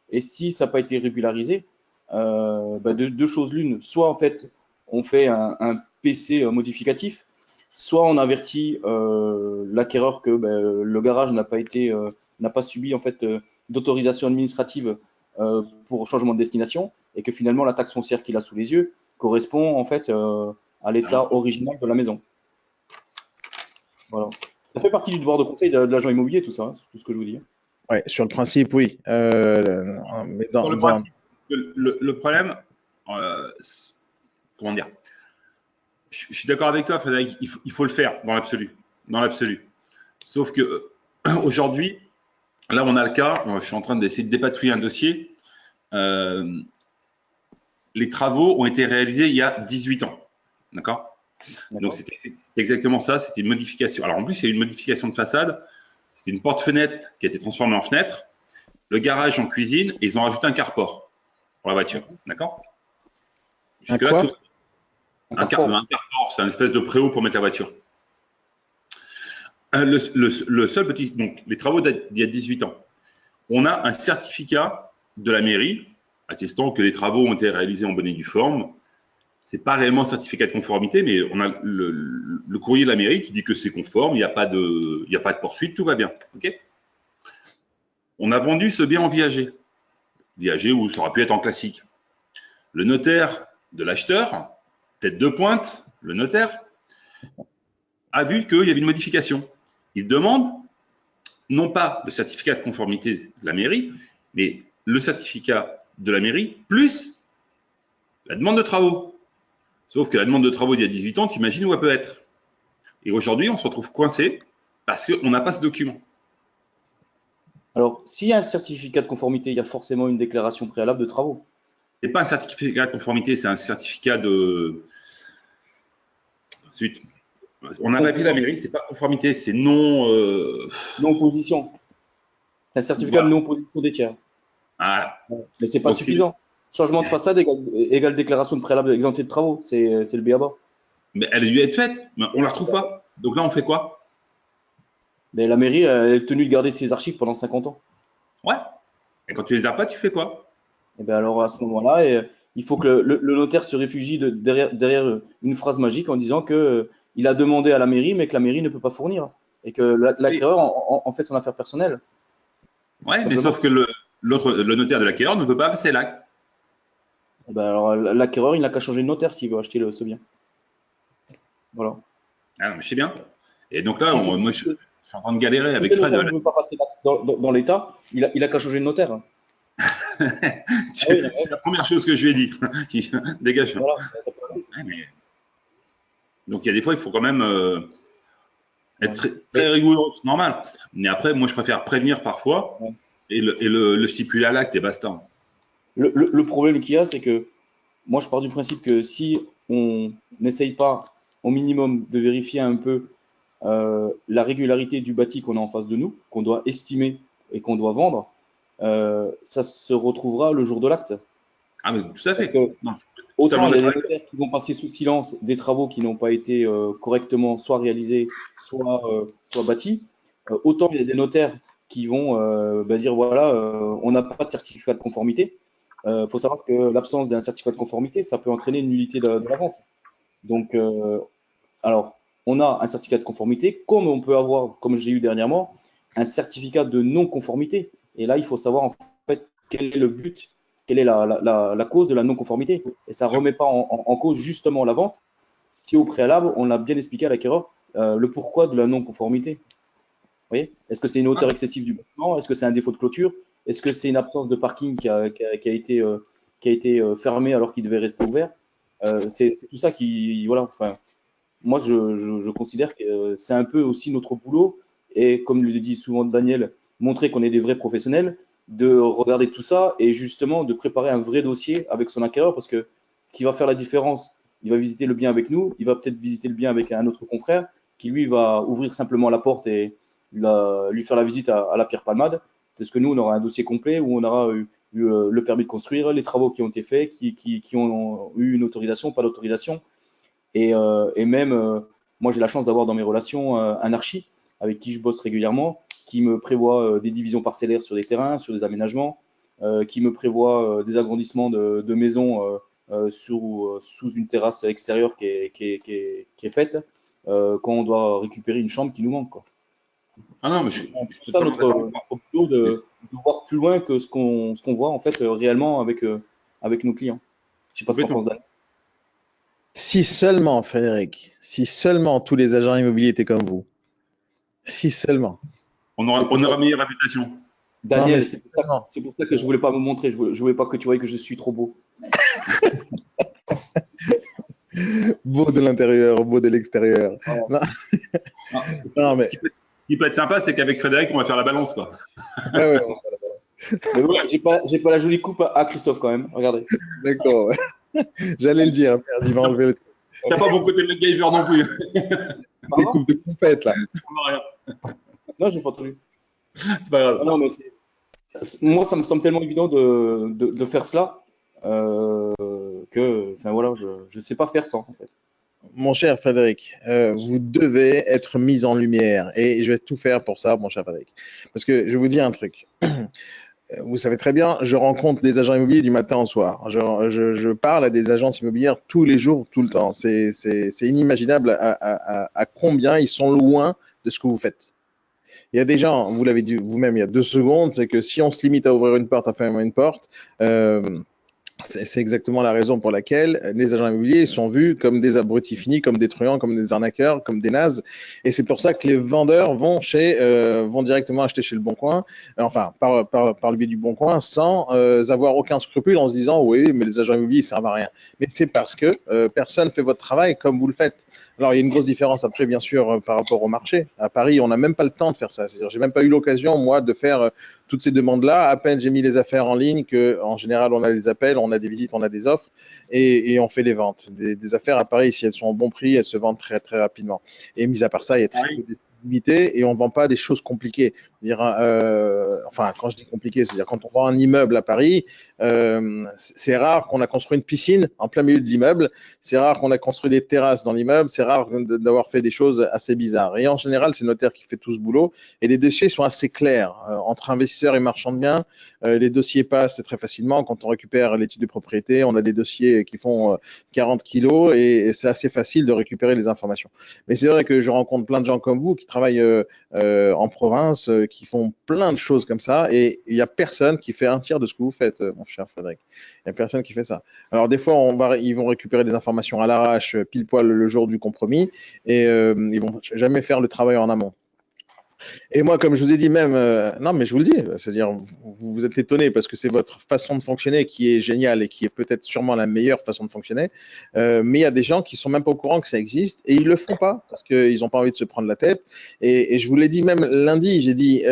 Et si ça n'a pas été régularisé, deux choses l'une. Soit en fait, on fait un PC modificatif, soit on avertit l'acquéreur que le garage n'a pas subi en fait d'autorisation administrative pour changement de destination et que finalement la taxe foncière qu'il a sous les yeux correspond en fait à l'état original de la maison. Voilà. Ça fait partie du devoir de conseil de l'agent immobilier, tout ça, hein, c'est tout ce que je vous dis. Ouais, sur le principe, oui. Mais le problème, comment dire, je suis d'accord avec toi, Frédéric, il faut le faire dans l'absolu. Dans l'absolu. Sauf que aujourd'hui, là, on a le cas, je suis en train d'essayer de dépatouiller un dossier. Les travaux ont été réalisés il y a 18 ans. D'accord ? Donc, c'était exactement ça, c'était une modification. Alors, en plus, il y a eu une modification de façade. C'était une porte-fenêtre qui a été transformée en fenêtre, le garage en cuisine, et ils ont rajouté un carport pour la voiture. D'accord ? Un quoi ? Un carport, c'est un espèce de préau pour mettre la voiture. Le seul petit. Donc, les travaux d'il y a 18 ans. On a un certificat de la mairie attestant que les travaux ont été réalisés en bonne et due forme. Ce n'est pas réellement un certificat de conformité, mais on a le courrier de la mairie qui dit que c'est conforme, il n'y a pas de poursuite, tout va bien. Okay, on a vendu ce bien en viager. Viager où ça aurait pu être en classique. Le notaire de l'acheteur, tête de pointe, le notaire, a vu qu'il y avait une modification. Il demande non pas le certificat de conformité de la mairie, mais le certificat de la mairie plus la demande de travaux. Sauf que la demande de travaux d'il y a 18 ans, tu imagines où elle peut être. Et aujourd'hui, on se retrouve coincé parce qu'on n'a pas ce document. Alors, s'il y a un certificat de conformité, il y a forcément une déclaration préalable de travaux. Ce n'est pas un certificat de conformité, c'est un certificat de… Zut. On a appelé la mairie, c'est pas conformité, c'est non… Non-position. Un certificat de non-position des tiers. Ah. Mais ce n'est pas suffisant. Changement de façade égale déclaration de préalable exemptée de travaux. C'est le b.a.-ba. Mais elle a dû être faite, mais on ne la retrouve pas. Donc là, on fait quoi? Mais la mairie elle est tenue de garder ses archives pendant 50 ans. Ouais. Et quand tu les as pas, tu fais quoi? Et bien alors à ce moment-là, il faut que le notaire se réfugie derrière une phrase magique en disant que il a demandé à la mairie, mais que la mairie ne peut pas fournir. Et que l'acquéreur en fait son affaire personnelle. Ouais, mais sauf que le notaire de l'acquéreur ne peut pas passer l'acte. Ben alors l'acquéreur, il n'a qu'à changer de notaire s'il veut acheter ce bien. Voilà. Ah non, mais je sais bien. Et donc là, moi, je suis en train de galérer avec Fred. Si le notaire ne veut pas passer l'acte dans l'État, il a qu'à changer de notaire. C'est la première chose que je lui ai dit. Dégage. Voilà, donc il y a des fois, il faut quand même être très rigoureux, c'est normal. Mais après, moi, je préfère prévenir parfois et le stipuler à l'acte et basta. Le problème qu'il y a, c'est que moi, je pars du principe que si on n'essaye pas au minimum de vérifier un peu la régularité du bâti qu'on a en face de nous, qu'on doit estimer et qu'on doit vendre, ça se retrouvera le jour de l'acte. Ah, mais tout à fait. Autant il y a des notaires qui vont passer sous silence des travaux qui n'ont pas été correctement soit réalisés, soit bâtis. Autant il y a des notaires qui vont dire voilà, on n'a pas de certificat de conformité. Faut savoir que l'absence d'un certificat de conformité, ça peut entraîner une nullité de la vente. Donc, alors, on a un certificat de conformité, comme on peut avoir, comme j'ai eu dernièrement, un certificat de non-conformité. Et là, il faut savoir en fait quel est le but, quelle est la cause de la non-conformité. Et ça ne remet pas en cause justement la vente, si au préalable, on a bien expliqué à l'acquéreur le pourquoi de la non-conformité. Vous voyez ? Est-ce que c'est une hauteur excessive du bâtiment? Est-ce que c'est un défaut de clôture? Est-ce que c'est une absence de parking qui a été fermé alors qu'il devait rester ouvert? C'est tout ça qui… Voilà, enfin, moi, je considère que c'est un peu aussi notre boulot, et comme le dit souvent Daniel, montrer qu'on est des vrais professionnels, de regarder tout ça et justement de préparer un vrai dossier avec son acquéreur, parce que ce qui va faire la différence, il va visiter le bien avec nous, il va peut-être visiter le bien avec un autre confrère qui, lui, va ouvrir simplement la porte et lui faire la visite à la pierre palmade, parce que nous, on aura un dossier complet où on aura eu le permis de construire, les travaux qui ont été faits, qui ont eu une autorisation, pas d'autorisation. Et même, moi, j'ai la chance d'avoir dans mes relations un archi avec qui je bosse régulièrement, qui me prévoit des divisions parcellaires sur des terrains, sur des aménagements, qui me prévoit des agrandissements de maisons sous une terrasse extérieure qui est faite quand on doit récupérer une chambre qui nous manque, quoi. Ah non, mais C'est ça notre boulot de voir plus loin que ce qu'on voit en fait réellement avec nos clients. Je sais pas ce qu'on pense, Daniel. Si seulement, Frédéric, si seulement tous les agents immobiliers étaient comme vous, si seulement. On aura meilleure réputation. Daniel, Non, c'est pour ça que je voulais pas me montrer, je voulais pas que tu voyais que je suis trop beau. Beau de l'intérieur, beau de l'extérieur. Oh. Non. Non, Non, mais... Ce qui peut être sympa, c'est qu'avec Frédéric, on va faire la balance, quoi. Ah ouais, on va faire la balance. Mais ouais, j'ai pas la jolie coupe à Christophe quand même. Regardez. D'accord. Ouais. J'allais le dire, merde, il va enlever le truc. T'as pas mon côté MacGyver non plus. Des coupes de compète là. Non, j'ai pas entendu. C'est pas grave. Non, mais moi, ça me semble tellement évident de faire cela que, enfin voilà, je sais pas faire sans en fait. Mon cher Frédéric, vous devez être mis en lumière et je vais tout faire pour ça, mon cher Frédéric. Parce que je vais vous dire un truc. Vous savez très bien, je rencontre des agents immobiliers du matin au soir. Je parle à des agences immobilières tous les jours, tout le temps. C'est inimaginable à combien ils sont loin de ce que vous faites. Il y a des gens, vous l'avez dit vous-même il y a 2 secondes, c'est que si on se limite à ouvrir une porte, à fermer une porte, c'est exactement la raison pour laquelle les agents immobiliers sont vus comme des abrutis finis, comme des truands, comme des arnaqueurs, comme des nazes. Et c'est pour ça que les vendeurs vont directement acheter chez le Bon Coin, enfin par le biais du Bon Coin, sans avoir aucun scrupule en se disant oui, mais les agents immobiliers ne servent à rien. Mais c'est parce que personne ne fait votre travail comme vous le faites. Alors il y a une grosse différence après, bien sûr, par rapport au marché. À Paris, on n'a même pas le temps de faire ça. C'est-à-dire, j'ai même pas eu l'occasion, moi, de faire toutes ces demandes-là. À peine j'ai mis les affaires en ligne qu'en général, on a des appels, on a des visites, on a des offres et on fait les ventes. Des affaires à Paris, si elles sont au bon prix, elles se vendent très, très rapidement. Et mis à part ça, il y a très peu de disponibilité et on ne vend pas des choses compliquées. Enfin, quand je dis compliqué, c'est-à-dire quand on vend un immeuble à Paris, c'est rare qu'on a construit une piscine en plein milieu de l'immeuble, c'est rare qu'on a construit des terrasses dans l'immeuble, c'est rare d'avoir fait des choses assez bizarres. Et en général, c'est le notaire qui fait tout ce boulot et les dossiers sont assez clairs. Entre investisseurs et marchands de biens, les dossiers passent très facilement. Quand on récupère les titres de propriété, on a des dossiers qui font 40 kilos et c'est assez facile de récupérer les informations. Mais c'est vrai que je rencontre plein de gens comme vous qui travaillent en province, qui font plein de choses comme ça et il n'y a personne qui fait un tiers de ce que vous faites, mon cher Frédéric. Il n'y a personne qui fait ça. Alors des fois, ils vont récupérer des informations à l'arrache, pile poil le jour du compromis et ils vont jamais faire le travail en amont. Et moi, comme je vous ai dit même, non, mais je vous le dis, c'est-à-dire, vous êtes étonné parce que c'est votre façon de fonctionner qui est géniale et qui est peut-être sûrement la meilleure façon de fonctionner. Mais il y a des gens qui sont même pas au courant que ça existe et ils le font pas parce qu'ils n'ont pas envie de se prendre la tête. Et je vous l'ai dit même lundi, j'ai dit,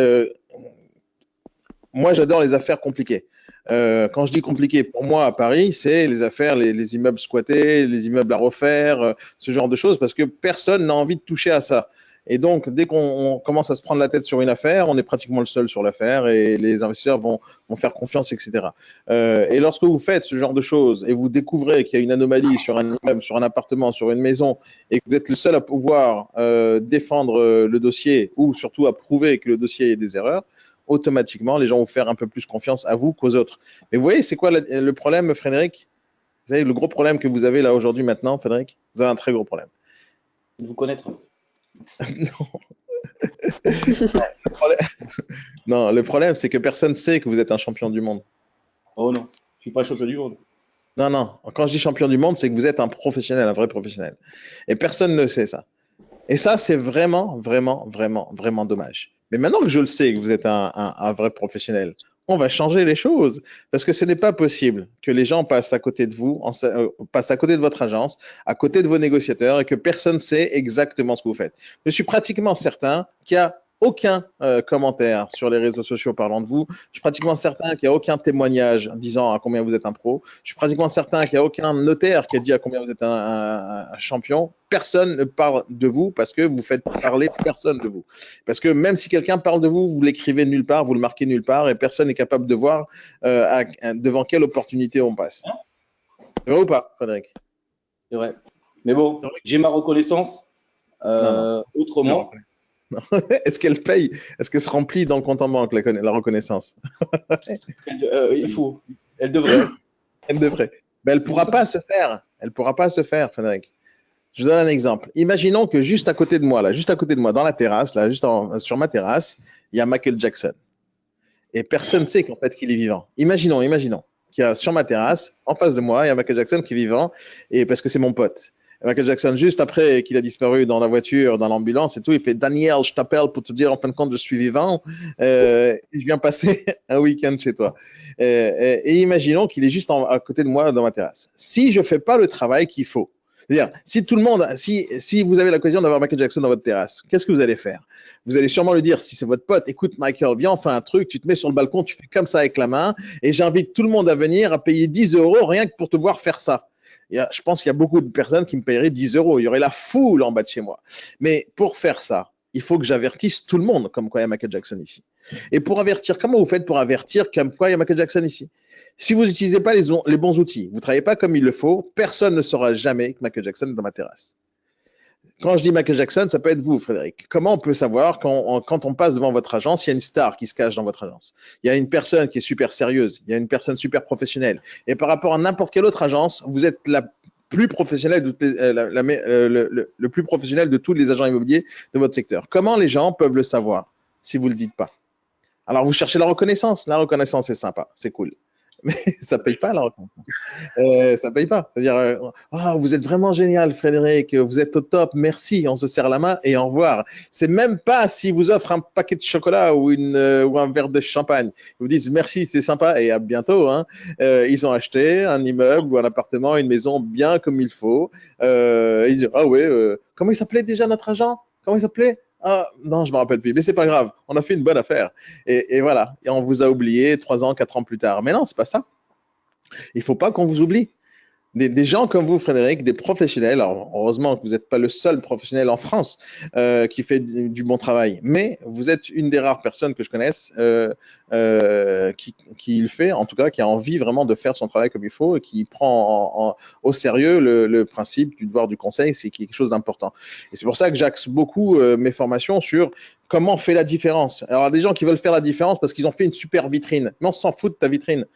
moi, j'adore les affaires compliquées. Quand je dis compliqué, pour moi, à Paris, c'est les affaires, les immeubles squattés, les immeubles à refaire, ce genre de choses, parce que personne n'a envie de toucher à ça. Et donc, dès qu'on commence à se prendre la tête sur une affaire, on est pratiquement le seul sur l'affaire et les investisseurs vont faire confiance, etc. Et lorsque vous faites ce genre de choses et vous découvrez qu'il y a une anomalie sur un immeuble, sur un appartement, sur une maison, et que vous êtes le seul à pouvoir défendre le dossier ou surtout à prouver que le dossier ait des erreurs, automatiquement, les gens vont faire un peu plus confiance à vous qu'aux autres. Mais vous voyez, c'est quoi le problème, Frédéric? Vous savez, le gros problème que vous avez là aujourd'hui, maintenant, Frédéric? Vous avez un très gros problème. De vous connaître. Non. Non, le problème, c'est que personne ne sait que vous êtes un champion du monde. Oh non, je suis pas champion du monde. Non, non. Quand je dis champion du monde, c'est que vous êtes un professionnel, un vrai professionnel. Et personne ne sait ça. Et ça, c'est vraiment, vraiment, vraiment, vraiment dommage. Mais maintenant que je le sais, que vous êtes un vrai professionnel, on va changer les choses. Parce que ce n'est pas possible que les gens passent à côté de vous, passent à côté de votre agence, à côté de vos négociateurs et que personne ne sait exactement ce que vous faites. Je suis pratiquement certain qu'il n'y a aucun commentaire sur les réseaux sociaux parlant de vous. Je suis pratiquement certain qu'il n'y a aucun témoignage disant à combien vous êtes un pro. Je suis pratiquement certain qu'il n'y a aucun notaire qui a dit à combien vous êtes un champion. Personne ne parle de vous parce que vous faites parler personne de vous. Parce que même si quelqu'un parle de vous, vous l'écrivez nulle part, vous le marquez nulle part et personne n'est capable de voir devant quelle opportunité on passe. C'est vrai ou pas, Frédéric? C'est vrai. Mais bon, j'ai ma reconnaissance autrement. Est-ce qu'elle paye? Est-ce qu'elle se remplit dans le compte en banque, la reconnaissance? Il faut. Elle devrait. Elle devrait. Mais elle ne pourra pas se faire. Elle ne pourra pas se faire, Frédéric. Je vous donne un exemple. Imaginons que juste à côté de moi, là, juste à côté de moi, dans la terrasse, là, sur ma terrasse, il y a Michael Jackson. Et personne ne sait qu'en fait qu'il est vivant. Imaginons qu'il y a sur ma terrasse, en face de moi, il y a Michael Jackson qui est vivant, et parce que c'est mon pote. Et Michael Jackson, juste après qu'il a disparu dans la voiture, dans l'ambulance et tout, il fait Daniel, je t'appelle pour te dire en fin de compte, je suis vivant. Je viens passer un week-end chez toi. Et imaginons qu'il est juste à côté de moi dans ma terrasse. Si je fais pas le travail qu'il faut, c'est-à-dire, si tout le monde, si vous avez l'occasion d'avoir Michael Jackson dans votre terrasse, qu'est-ce que vous allez faire? Vous allez sûrement lui dire, si c'est votre pote, écoute Michael, viens, on fait un truc, tu te mets sur le balcon, tu fais comme ça avec la main, et j'invite tout le monde à venir à payer 10 euros rien que pour te voir faire ça. Je pense qu'il y a beaucoup de personnes qui me paieraient 10 euros. Il y aurait la foule en bas de chez moi. Mais pour faire ça, il faut que j'avertisse tout le monde comme quoi il y a Michael Jackson ici. Et pour avertir, comment vous faites pour avertir comme quoi il y a Michael Jackson ici? Si vous n'utilisez pas les bons outils, vous ne travaillez pas comme il le faut, personne ne saura jamais que Michael Jackson est dans ma terrasse. Quand je dis Michael Jackson, ça peut être vous, Frédéric. Comment on peut savoir quand on passe devant votre agence, il y a une star qui se cache dans votre agence? Il y a une personne qui est super sérieuse, il y a une personne super professionnelle. Et par rapport à n'importe quelle autre agence, vous êtes la plus professionnelle le plus professionnel de tous les agents immobiliers de votre secteur. Comment les gens peuvent le savoir si vous ne le dites pas? Alors, vous cherchez la reconnaissance. La reconnaissance, c'est sympa, c'est cool. Mais ça ne paye pas la reconnaissance. Ça paye pas. C'est-à-dire, oh, vous êtes vraiment génial, Frédéric, vous êtes au top, merci, on se serre la main et au revoir. C'est même pas s'ils vous offrent un paquet de chocolat ou un verre de champagne. Ils vous disent merci, c'est sympa et à bientôt. Hein. Ils ont acheté un immeuble ou un appartement, une maison bien comme il faut. Ils disent, ah ouais, comment il s'appelait déjà notre agent? Comment il s'appelait? Ah, non, je me rappelle plus, mais c'est pas grave. On a fait une bonne affaire. Et voilà. Et on vous a oublié 3 ans, 4 ans plus tard. Mais non, c'est pas ça. Il faut pas qu'on vous oublie. Des gens comme vous, Frédéric, des professionnels, alors heureusement que vous n'êtes pas le seul professionnel en France qui fait bon travail, mais vous êtes une des rares personnes que je connaisse qui le fait, en tout cas, qui a envie vraiment de faire son travail comme il faut et qui prend au sérieux le principe du devoir du conseil, c'est quelque chose d'important. Et c'est pour ça que j'axe beaucoup mes formations sur comment on fait la différence. Alors, il y a des gens qui veulent faire la différence parce qu'ils ont fait une super vitrine, mais on s'en fout de ta vitrine.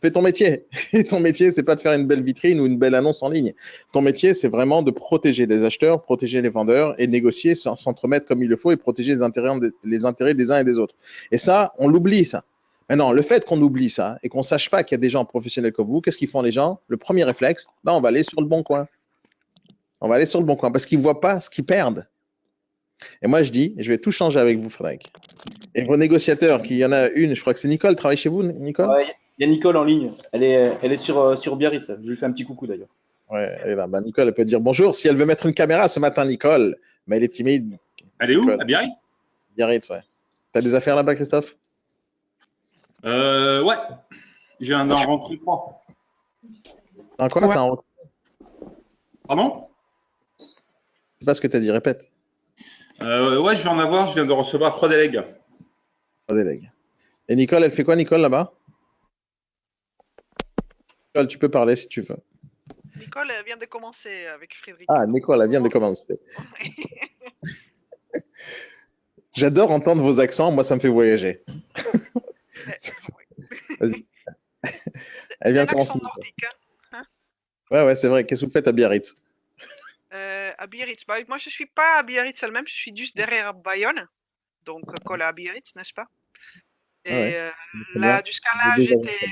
Fais ton métier. Et ton métier, c'est pas de faire une belle vitrine ou une belle annonce en ligne. Ton métier, c'est vraiment de protéger les acheteurs, protéger les vendeurs et négocier, s'entremettre comme il le faut et protéger les intérêts des uns et des autres. Et ça, on l'oublie, ça. Maintenant, le fait qu'on oublie ça et qu'on sache pas qu'il y a des gens professionnels comme vous, qu'est-ce qu'ils font les gens? Le premier réflexe, ben, on va aller sur le bon coin. On va aller sur le bon coin parce qu'ils voient pas ce qu'ils perdent. Et moi, je dis, je vais tout changer avec vous, Frédéric. Et vos négociateurs, qu'il y en a une, je crois que c'est Nicole, travaille chez vous, Nicole? Ouais, il y a Nicole en ligne. Elle est sur Biarritz. Je lui fais un petit coucou d'ailleurs. Ouais, elle est là. Bah, Nicole, elle peut dire bonjour si elle veut mettre une caméra ce matin, Nicole. Mais elle est timide. Elle est où? Nicole. À Biarritz? Biarritz, ouais. T'as des affaires là-bas, Christophe? Ouais. Je viens d'en rentrer 3. En quoi? Ouais. Pardon? Je sais pas ce que t'as dit, répète. Ouais, je viens de recevoir 3 délègues. Pas délègue. Et Nicole, elle fait quoi, Nicole, là-bas? Nicole, tu peux parler si tu veux. Nicole vient de commencer avec Frédéric. Ah, Nicole, elle vient de commencer. J'adore entendre vos accents, moi, ça me fait voyager. Vas-y. Elle vient de commencer. Nordique. Hein. Ouais, c'est vrai. Qu'est-ce que vous faites à Biarritz? À Biarritz. Bah, moi, je suis pas à Biarritz elle-même, je suis juste derrière Bayonne. Donc, collé à Biarritz, n'est-ce pas? Et là, jusqu'à là, j'étais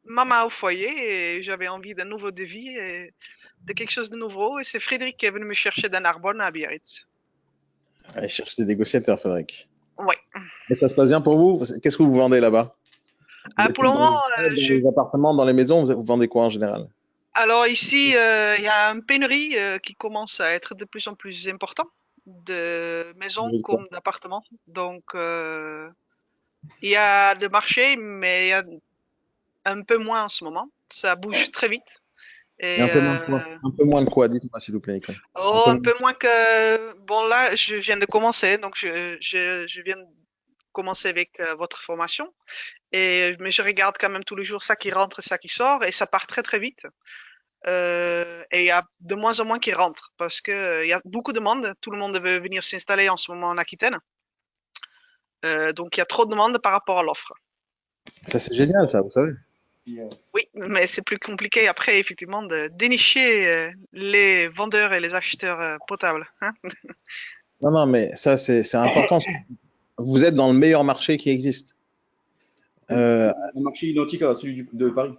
maman au foyer et j'avais envie d'un nouveau défi et de quelque chose de nouveau. Et c'est Frédéric qui est venu me chercher d'un Narbonne à Biarritz. Elle cherche des négociateurs, Frédéric. Oui. Et ça se passe bien pour vous? Qu'est-ce que vous vendez là-bas? Pour le moment, dans les appartements, dans les maisons, vous vendez quoi en général? Alors ici, il y a une pénurie qui commence à être de plus en plus importante de maisons comme d'appartements. Donc, il y a le marché, mais il y a un peu moins en ce moment. Ça bouge très vite. Et, un peu moins de quoi? Un peu moins de quoi? Dites-moi s'il vous plaît, Nicole. Un peu moins que... Bon, là, je viens de commencer, donc je viens de commencer avec votre formation. Mais je regarde quand même tous les jours ça qui rentre et ça qui sort, et ça part très très vite. Et il y a de moins en moins qui rentrent parce que il y a beaucoup de demandes. Tout le monde veut venir s'installer en ce moment en Aquitaine. Donc il y a trop de demandes par rapport à l'offre. Ça, c'est génial, ça, vous savez. Oui, mais c'est plus compliqué après, effectivement, de dénicher les vendeurs et les acheteurs potables. Hein. Non, non, mais ça, c'est important. Vous êtes dans le meilleur marché qui existe. Un marché identique à celui de Paris.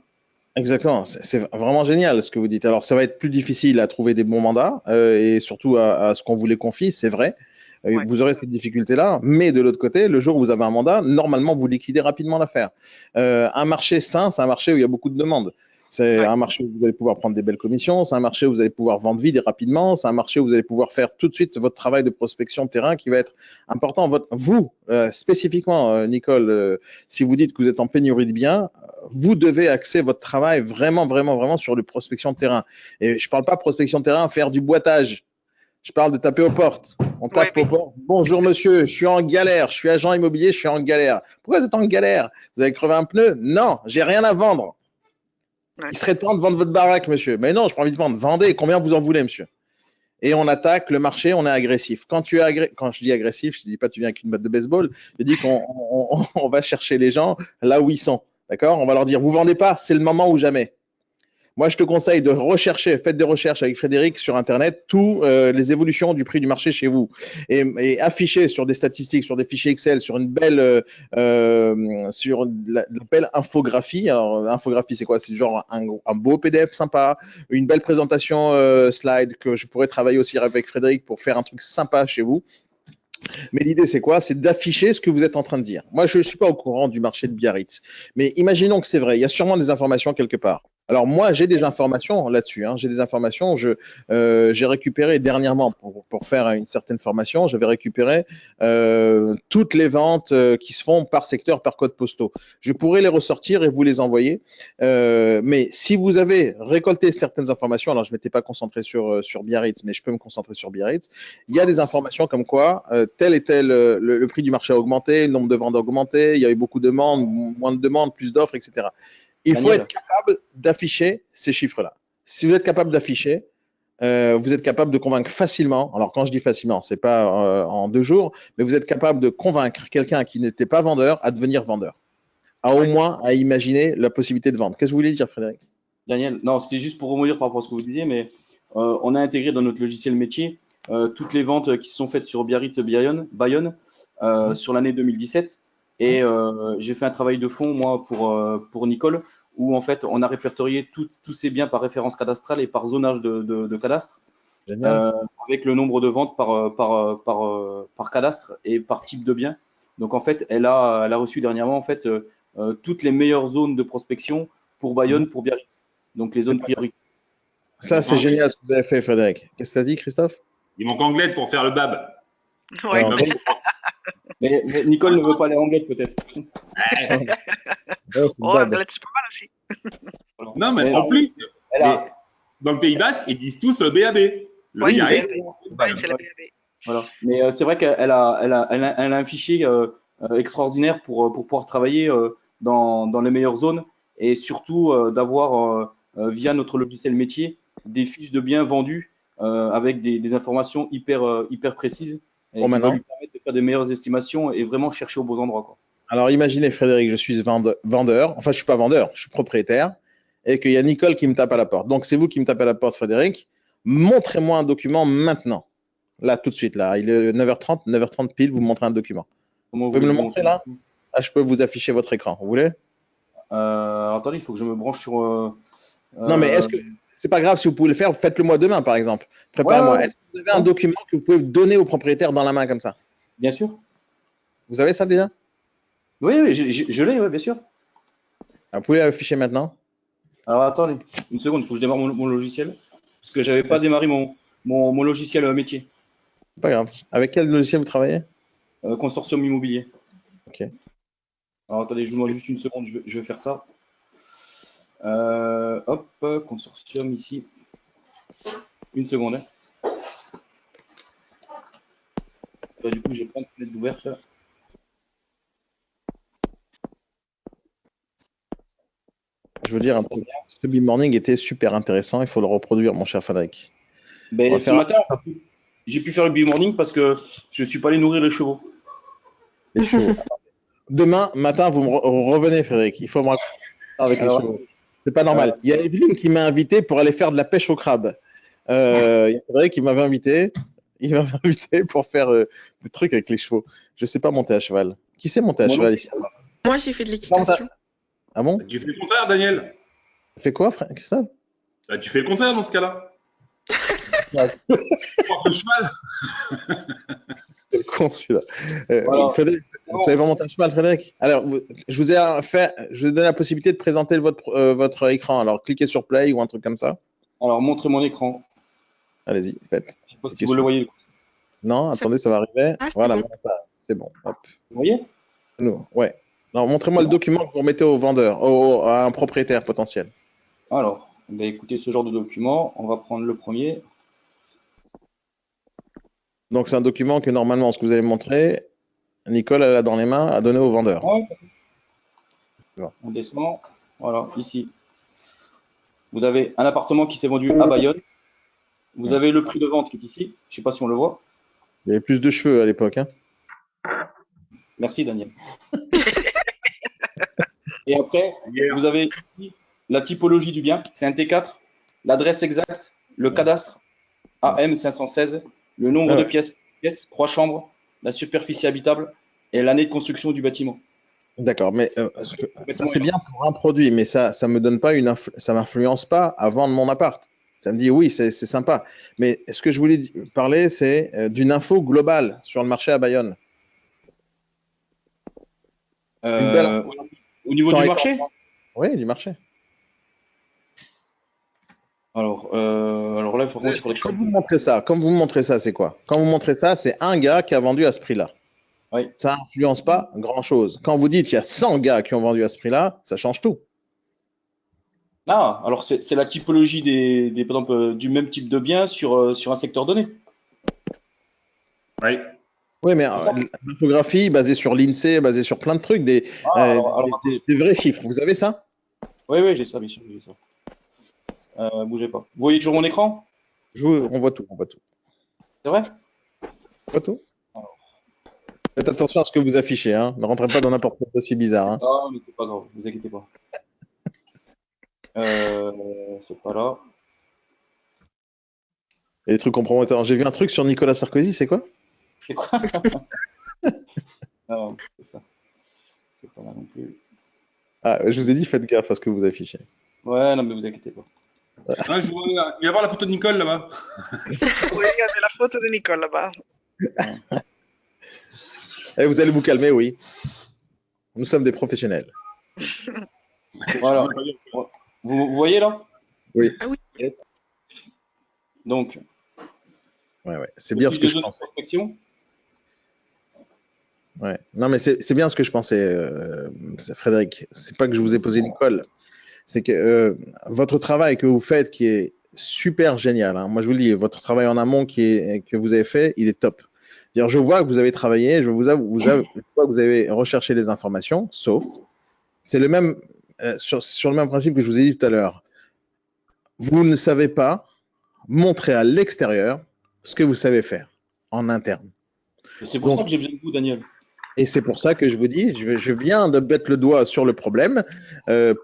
Exactement, c'est vraiment génial ce que vous dites. Alors, ça va être plus difficile à trouver des bons mandats et surtout à ce qu'on vous les confie, c'est vrai. Ouais. Vous aurez cette difficulté-là, mais de l'autre côté, le jour où vous avez un mandat, normalement, vous liquidez rapidement l'affaire. Un marché sain, c'est un marché où il y a beaucoup de demandes. C'est Ouais. un marché où vous allez pouvoir prendre des belles commissions, c'est un marché où vous allez pouvoir vendre vite et rapidement, c'est un marché où vous allez pouvoir faire tout de suite votre travail de prospection de terrain qui va être important. Vous, spécifiquement, Nicole, si vous dites que vous êtes en pénurie de biens, vous devez axer votre travail vraiment, vraiment, vraiment sur le prospection de terrain. Et je ne parle pas prospection de terrain, faire du boitage. Je parle de taper aux portes. On tape aux portes. Bonjour monsieur, je suis en galère. Je suis agent immobilier, je suis en galère. Pourquoi vous êtes en galère? Vous avez crevé un pneu? Non, j'ai rien à vendre. Ouais. Il serait temps de vendre votre baraque, monsieur. Mais non, je n'ai pas envie de vendre. Vendez. Combien vous en voulez, monsieur? Et on attaque le marché, on est agressif. Quand je dis agressif, je ne dis pas tu viens avec une batte de baseball. Je dis qu'on va chercher les gens là où ils sont. D'accord? On va leur dire, vous vendez pas, c'est le moment ou jamais. Moi, je te conseille de rechercher, faites des recherches avec Frédéric sur Internet, toutes les évolutions du prix du marché chez vous et afficher sur des statistiques, sur des fichiers Excel, sur une belle, sur la belle infographie. Alors, infographie, c'est quoi? C'est genre un beau PDF sympa, une belle présentation slide que je pourrais travailler aussi avec Frédéric pour faire un truc sympa chez vous. Mais l'idée, c'est quoi? C'est d'afficher ce que vous êtes en train de dire. Moi, je ne suis pas au courant du marché de Biarritz. Mais imaginons que c'est vrai. Il y a sûrement des informations quelque part. Alors, moi, j'ai des informations là-dessus. Hein. J'ai des informations. J'ai récupéré dernièrement, pour faire une certaine formation, j'avais récupéré toutes les ventes qui se font par secteur, par code postaux. Je pourrais les ressortir et vous les envoyer. Mais si vous avez récolté certaines informations, alors je ne m'étais pas concentré sur Biarritz, mais je peux me concentrer sur Biarritz, il y a des informations comme quoi tel et tel, le prix du marché a augmenté, le nombre de ventes a augmenté, il y a eu beaucoup de demandes, moins de demandes, plus d'offres, etc. Il faut être capable d'afficher ces chiffres-là. Si vous êtes capable d'afficher, vous êtes capable de convaincre facilement. Alors, quand je dis facilement, c'est pas en 2 jours, mais vous êtes capable de convaincre quelqu'un qui n'était pas vendeur à devenir vendeur. Au moins à imaginer la possibilité de vendre. Qu'est-ce que vous voulez dire, Frédéric? Daniel, non, c'était juste pour rebondir par rapport à ce que vous disiez, mais on a intégré dans notre logiciel métier toutes les ventes qui se sont faites sur Biarritz Bayonne sur l'année 2017. Et j'ai fait un travail de fond, moi, pour Nicole, où en fait, on a répertorié tous ces biens par référence cadastrale et par zonage de cadastre, avec le nombre de ventes par cadastre et par type de bien. Donc, en fait, elle a reçu dernièrement en fait, toutes les meilleures zones de prospection pour Bayonne, pour Biarritz. Donc, les zones prioritaires. Ça, c'est génial ce que vous avez fait, Frédéric. Qu'est-ce que tu as dit, Christophe? Il manque Anglette pour faire le bab. Ouais. Mais Nicole ne veut pas aller en Anglette, peut-être. Anglette, c'est pas mal aussi. Non, mais en plus, dans le Pays Basque, ils disent tous le BAB. Oui, c'est le BAB. Voilà. Mais c'est vrai qu'elle a un fichier extraordinaire pour pouvoir travailler dans les meilleures zones et surtout d'avoir via notre logiciel métier des fiches de biens vendus avec des informations hyper précises et qui vont lui permettre de faire des meilleures estimations et vraiment chercher aux bons endroits, quoi. Alors imaginez, Frédéric, je suis vendeur, enfin je suis pas vendeur, je suis propriétaire, et qu'il y a Nicole qui me tape à la porte. Donc c'est vous qui me tapez à la porte, Frédéric. Montrez-moi un document maintenant. Là, tout de suite, là. Il est 9h30, 9h30 pile, vous me montrez un document. Vous pouvez me le montrer là? Ah, je peux vous afficher votre écran. Vous voulez? Attendez, il faut que je me branche sur. Non, mais est-ce que c'est pas grave si vous pouvez le faire? Faites-le moi demain, par exemple. Préparez-moi. Ouais. Est-ce que vous avez un document que vous pouvez donner au propriétaire dans la main comme ça? Bien sûr. Vous avez ça déjà? Oui, je l'ai, bien sûr. Vous pouvez l'afficher maintenant? Alors attendez, une seconde, il faut que je démarre mon logiciel. Parce que j'avais pas démarré mon logiciel métier. C'est pas grave. Avec quel logiciel vous travaillez? Consortium immobilier. Ok. Alors attendez, je vous demande juste une seconde, je vais faire ça. Hop, consortium ici. Une seconde. Là, du coup, j'ai plein de fenêtres ouvertes. je veux dire un truc. Ce B-Morning était super intéressant. Il faut le reproduire, mon cher Frédéric. On Ben, va ce faire matin, j'ai pu faire le B-Morning parce que je suis pas allé nourrir les chevaux. les chevaux. Demain matin, vous me revenez, Frédéric. Il faut me raconter ça avec les Alors, chevaux. C'est pas normal. Il y a Evelyne qui m'a invité pour aller faire de la pêche au crabe. Il y a Frédéric qui m'avait invité. Il m'avait invité pour faire des trucs avec les chevaux. Je sais pas monter à cheval. Qui sait monter à Moi non cheval plus. ici? Moi, j'ai fait de l'équitation. Ah bon? Tu fais le contraire, Daniel. Ça fait quoi, frère Christophe? Bah, tu fais le contraire dans ce cas-là. Ouais. Prof de cheval. Quel con celui-là. Voilà. Frédéric, vous savez pas monter à cheval, Frédéric? Alors, je vous ai donné la possibilité de présenter votre écran. Alors, cliquez sur Play ou un truc comme ça. Alors, montrez mon écran. Allez-y, faites. Je sais pas si vous le voyez. Non, attendez, ça va arriver. Ah, c'est Voilà, bon. maintenant, ça, c'est bon. Hop. Vous voyez? Ouais. Non, montrez-moi le document que vous remettez au vendeur, à un propriétaire potentiel. Alors, ben, écoutez, ce genre de document, on va prendre le premier. Donc, c'est un document que normalement, ce que vous avez montré, Nicole, elle a dans les mains à donner au vendeur. Ouais. Bon. On descend. Voilà, ici. Vous avez un appartement qui s'est vendu à Bayonne. Vous avez le prix de vente qui est ici. Je ne sais pas si on le voit. Il y avait plus de cheveux à l'époque. Hein. Merci, Daniel. Et après, vous avez ici la typologie du bien. C'est un T4. L'adresse exacte, le cadastre AM 516, le nombre de pièces, 3 chambres, la superficie habitable et l'année de construction du bâtiment. D'accord, mais ça c'est bien pour un produit, mais ça me donne pas ça m'influence pas à vendre mon appart. Ça me dit oui, c'est sympa. Mais ce que je voulais parler, c'est d'une info globale sur le marché à Bayonne. Au niveau du marché? Oui, du marché. Alors là, il faudrait que je... Quand vous me montrez ça, c'est quoi? Quand vous montrez ça, c'est un gars qui a vendu à ce prix-là. Oui. Ça n'influence pas grand-chose. Quand vous dites qu'il y a 100 gars qui ont vendu à ce prix-là, ça change tout. Ah, alors c'est la typologie par exemple, du même type de bien sur un secteur donné. Oui. Oui, mais l'infographie basée sur l'INSEE, basée sur plein de trucs, des vrais chiffres. Vous avez ça? Oui, j'ai ça, bien sûr, j'ai ça. Bougez pas. Vous voyez toujours mon écran? On voit tout, on voit tout. C'est vrai? On voit tout. Faites attention à ce que vous affichez, hein. Ne rentrez pas dans n'importe quoi aussi bizarre. Hein. Non, mais c'est pas grave, ne vous inquiétez pas. C'est pas là. Et des trucs compromettants. J'ai vu un truc sur Nicolas Sarkozy, c'est quoi? C'est quoi? Non, c'est ça. C'est pas là non plus. Ah, je vous ai dit, faites gaffe à ce que vous affichez. Ouais, non, mais vous inquiétez pas. Ah, il va y avoir la photo de Nicole là-bas. Oui, regardez la photo de Nicole là-bas. Et vous allez vous calmer, oui. Nous sommes des professionnels. Voilà. Vous voyez là? Oui. Ah oui. Yes. Donc, Ouais. C'est bien ce que je pensais. Ouais. Non, mais c'est bien ce que je pensais, Frédéric. C'est pas que je vous ai posé Nicole. C'est que votre travail que vous faites, qui est super génial. Hein. Moi, je vous le dis, votre travail en amont que vous avez fait, il est top. C'est-à-dire, je vois que vous avez travaillé, je vois que vous avez recherché les informations, sauf, c'est le même sur le même principe que je vous ai dit tout à l'heure. Vous ne savez pas montrer à l'extérieur ce que vous savez faire en interne. C'est pour ça que j'ai besoin de vous, Daniel. Et c'est pour ça que je vous dis, je viens de mettre le doigt sur le problème.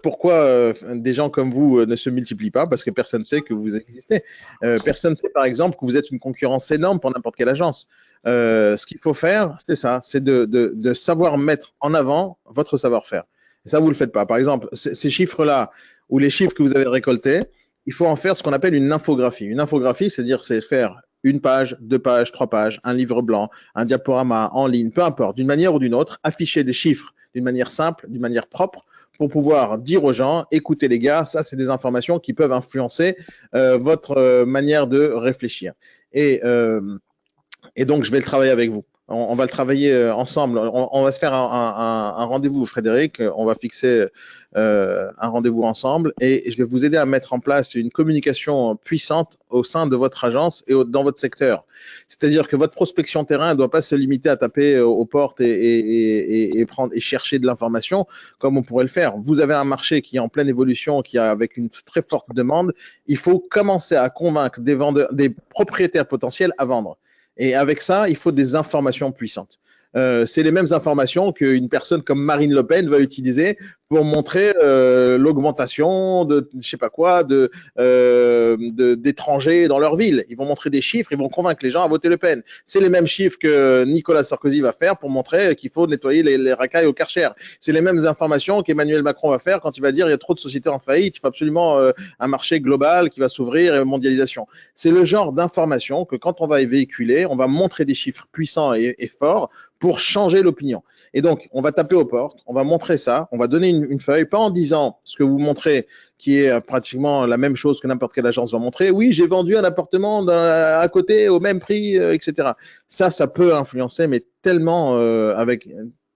Pourquoi des gens comme vous ne se multiplient pas? Parce que personne ne sait que vous existez. Personne ne sait, par exemple, que vous êtes une concurrence énorme pour n'importe quelle agence. Ce qu'il faut faire, c'est ça, c'est de savoir mettre en avant votre savoir-faire. Et ça, vous ne le faites pas. Par exemple, ces chiffres-là, ou les chiffres que vous avez récoltés, il faut en faire ce qu'on appelle une infographie. Une infographie, c'est-à-dire c'est faire une page, 2 pages, 3 pages, un livre blanc, un diaporama en ligne, peu importe, d'une manière ou d'une autre, afficher des chiffres d'une manière simple, d'une manière propre, pour pouvoir dire aux gens, écoutez les gars, ça c'est des informations qui peuvent influencer votre manière de réfléchir. Et donc je vais le travailler avec vous. On va le travailler ensemble. On va se faire un rendez-vous, Frédéric. On va fixer un rendez-vous ensemble et je vais vous aider à mettre en place une communication puissante au sein de votre agence et dans votre secteur. C'est-à-dire que votre prospection terrain ne doit pas se limiter à taper aux portes et prendre et chercher de l'information comme on pourrait le faire. Vous avez un marché qui est en pleine évolution, qui a avec une très forte demande. Il faut commencer à convaincre des vendeurs, des propriétaires potentiels à vendre. Et avec ça, il faut des informations puissantes. C'est les mêmes informations qu'une personne comme Marine Le Pen va utiliser pour montrer l'augmentation de je sais pas quoi d'étrangers dans leur ville. Ils vont montrer des chiffres, ils vont convaincre les gens à voter Le Pen. C'est les mêmes chiffres que Nicolas Sarkozy va faire pour montrer qu'il faut nettoyer les racailles au Karcher. C'est les mêmes informations qu'Emmanuel Macron va faire quand il va dire il y a trop de sociétés en faillite, il faut absolument un marché global qui va s'ouvrir et mondialisation. C'est le genre d'information que quand on va véhiculer, on va montrer des chiffres puissants et forts pour changer l'opinion. Et donc, on va taper aux portes, on va montrer ça, on va donner une feuille, pas en disant ce que vous montrez, qui est pratiquement la même chose que n'importe quelle agence va montrer. Oui, j'ai vendu un appartement à côté au même prix, etc. Ça peut influencer, mais tellement avec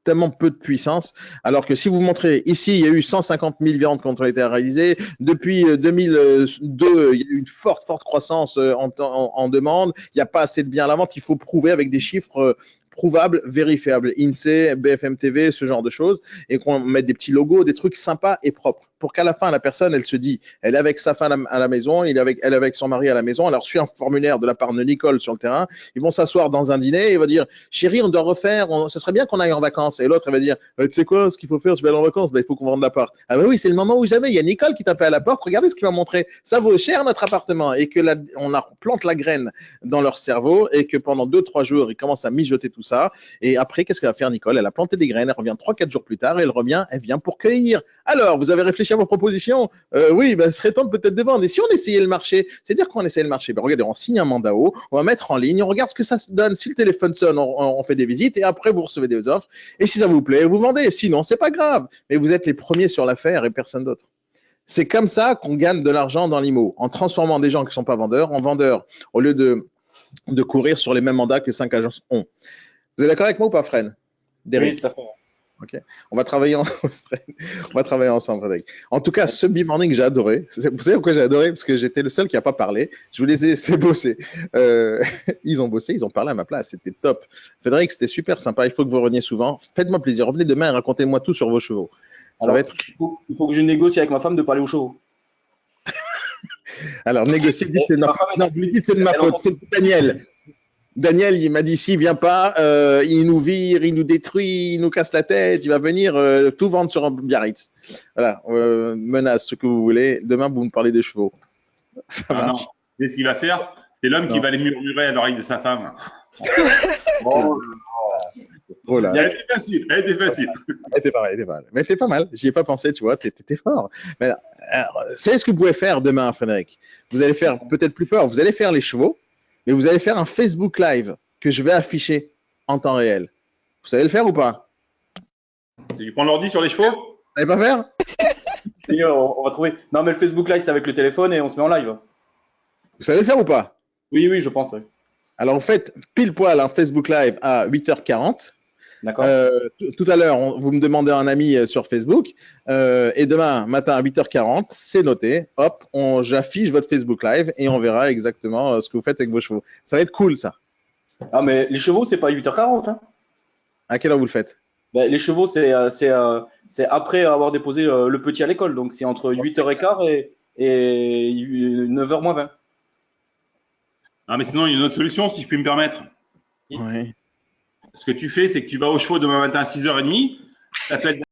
tellement peu de puissance, alors que si vous montrez, ici, il y a eu 150 000 ventes qui ont été réalisées, depuis 2002, il y a eu une forte croissance en demande, il n'y a pas assez de biens à la vente, il faut prouver avec des chiffres prouvables, vérifiables, INSEE, BFM TV, ce genre de choses, et qu'on mette des petits logos, des trucs sympas et propres, pour qu'à la fin, la personne, elle se dit, elle est avec sa femme à la maison, elle est avec son mari à la maison, elle a reçu un formulaire de la part de Nicole sur le terrain, ils vont s'asseoir dans un dîner, et il va dire, chérie, on doit refaire, ce serait bien qu'on aille en vacances, et l'autre, elle va dire, tu sais quoi, ce qu'il faut faire, je vais aller en vacances, il faut qu'on vende l'appart. Ah ben oui, c'est le moment où jamais, il y a Nicole qui tapait à la porte, regardez ce qu'il m'a montré, ça vaut cher notre appartement, et que on plante la graine dans leur cerveau, et que pendant 2-3 jours, ils commencent à mijoter tout ça. Et après, qu'est-ce qu'elle va faire, Nicole? Elle a planté des graines, elle revient 3-4 jours plus tard, et elle vient pour cueillir. Alors, vous avez réfléchi à vos propositions? Oui, ce serait temps peut-être de vendre. Et si on essayait le marché? C'est-à-dire qu'on essayait le marché. Regardez, on signe un mandat haut, on va mettre en ligne, on regarde ce que ça donne. Si le téléphone sonne, on fait des visites, et après, vous recevez des offres. Et si ça vous plaît, vous vendez. Sinon, c'est pas grave. Mais vous êtes les premiers sur l'affaire et personne d'autre. C'est comme ça qu'on gagne de l'argent dans l'IMO, en transformant des gens qui ne sont pas vendeurs en vendeurs, au lieu de courir sur les mêmes mandats que 5 agences ont. Vous êtes d'accord avec moi ou pas, Fred? Oui, tout à fait. Ok. On va travailler ensemble, Frédéric. En tout cas, ce B-Morning, j'ai adoré. Vous savez pourquoi j'ai adoré? Parce que j'étais le seul qui n'a pas parlé. Je vous les ai laissés bosser. Ils ont bossé, ils ont parlé à ma place. C'était top. Frédéric, c'était super sympa. Il faut que vous reveniez souvent. Faites-moi plaisir. Revenez demain et racontez-moi tout sur vos chevaux. Alors, il faut que je négocie avec ma femme de parler aux chevaux. Alors, négocier, dites c'est de ma faute. C'est Daniel. Daniel, il m'a dit s'il vient pas, il nous vire, il nous détruit, il nous casse la tête, il va venir tout vendre sur Biarritz. Voilà, menace, ce que vous voulez. Demain, vous me parlez des chevaux. Ça marche. Non, c'est ce qu'il va faire. C'est l'homme qui va aller murmurer à l'oreille de sa femme. Oh là. Elle était facile. Elle était pas mal. Mais t'es pas mal. J'y ai pas pensé, tu vois. T'étais fort. Mais c'est ce que vous pouvez faire demain, Frédéric. Vous allez faire peut-être plus fort. Vous allez faire les chevaux. Mais vous allez faire un Facebook Live que je vais afficher en temps réel. Vous savez le faire ou pas? Tu prends l'ordi sur les chevaux? Vous savez pas faire? Et on va trouver. Non, mais le Facebook Live, c'est avec le téléphone et on se met en live. Vous savez le faire ou pas? Oui, je pense. Oui. Alors, vous faites pile poil un Facebook Live à 8h40. D'accord. Tout à l'heure, vous me demandez un ami sur Facebook. Et demain matin à 8h40, c'est noté. Hop, j'affiche votre Facebook Live et on verra exactement ce que vous faites avec vos chevaux. Ça va être cool, ça. Ah, mais les chevaux, c'est pas 8h40. Hein. À quelle heure vous le faites? Les chevaux, c'est après avoir déposé le petit à l'école. Donc, c'est entre 8h15 et 9h moins 20. Ah, mais sinon, il y a une autre solution, si je puis me permettre. Oui. Ce que tu fais, c'est que tu vas aux chevaux demain matin à 6h30, tu appelles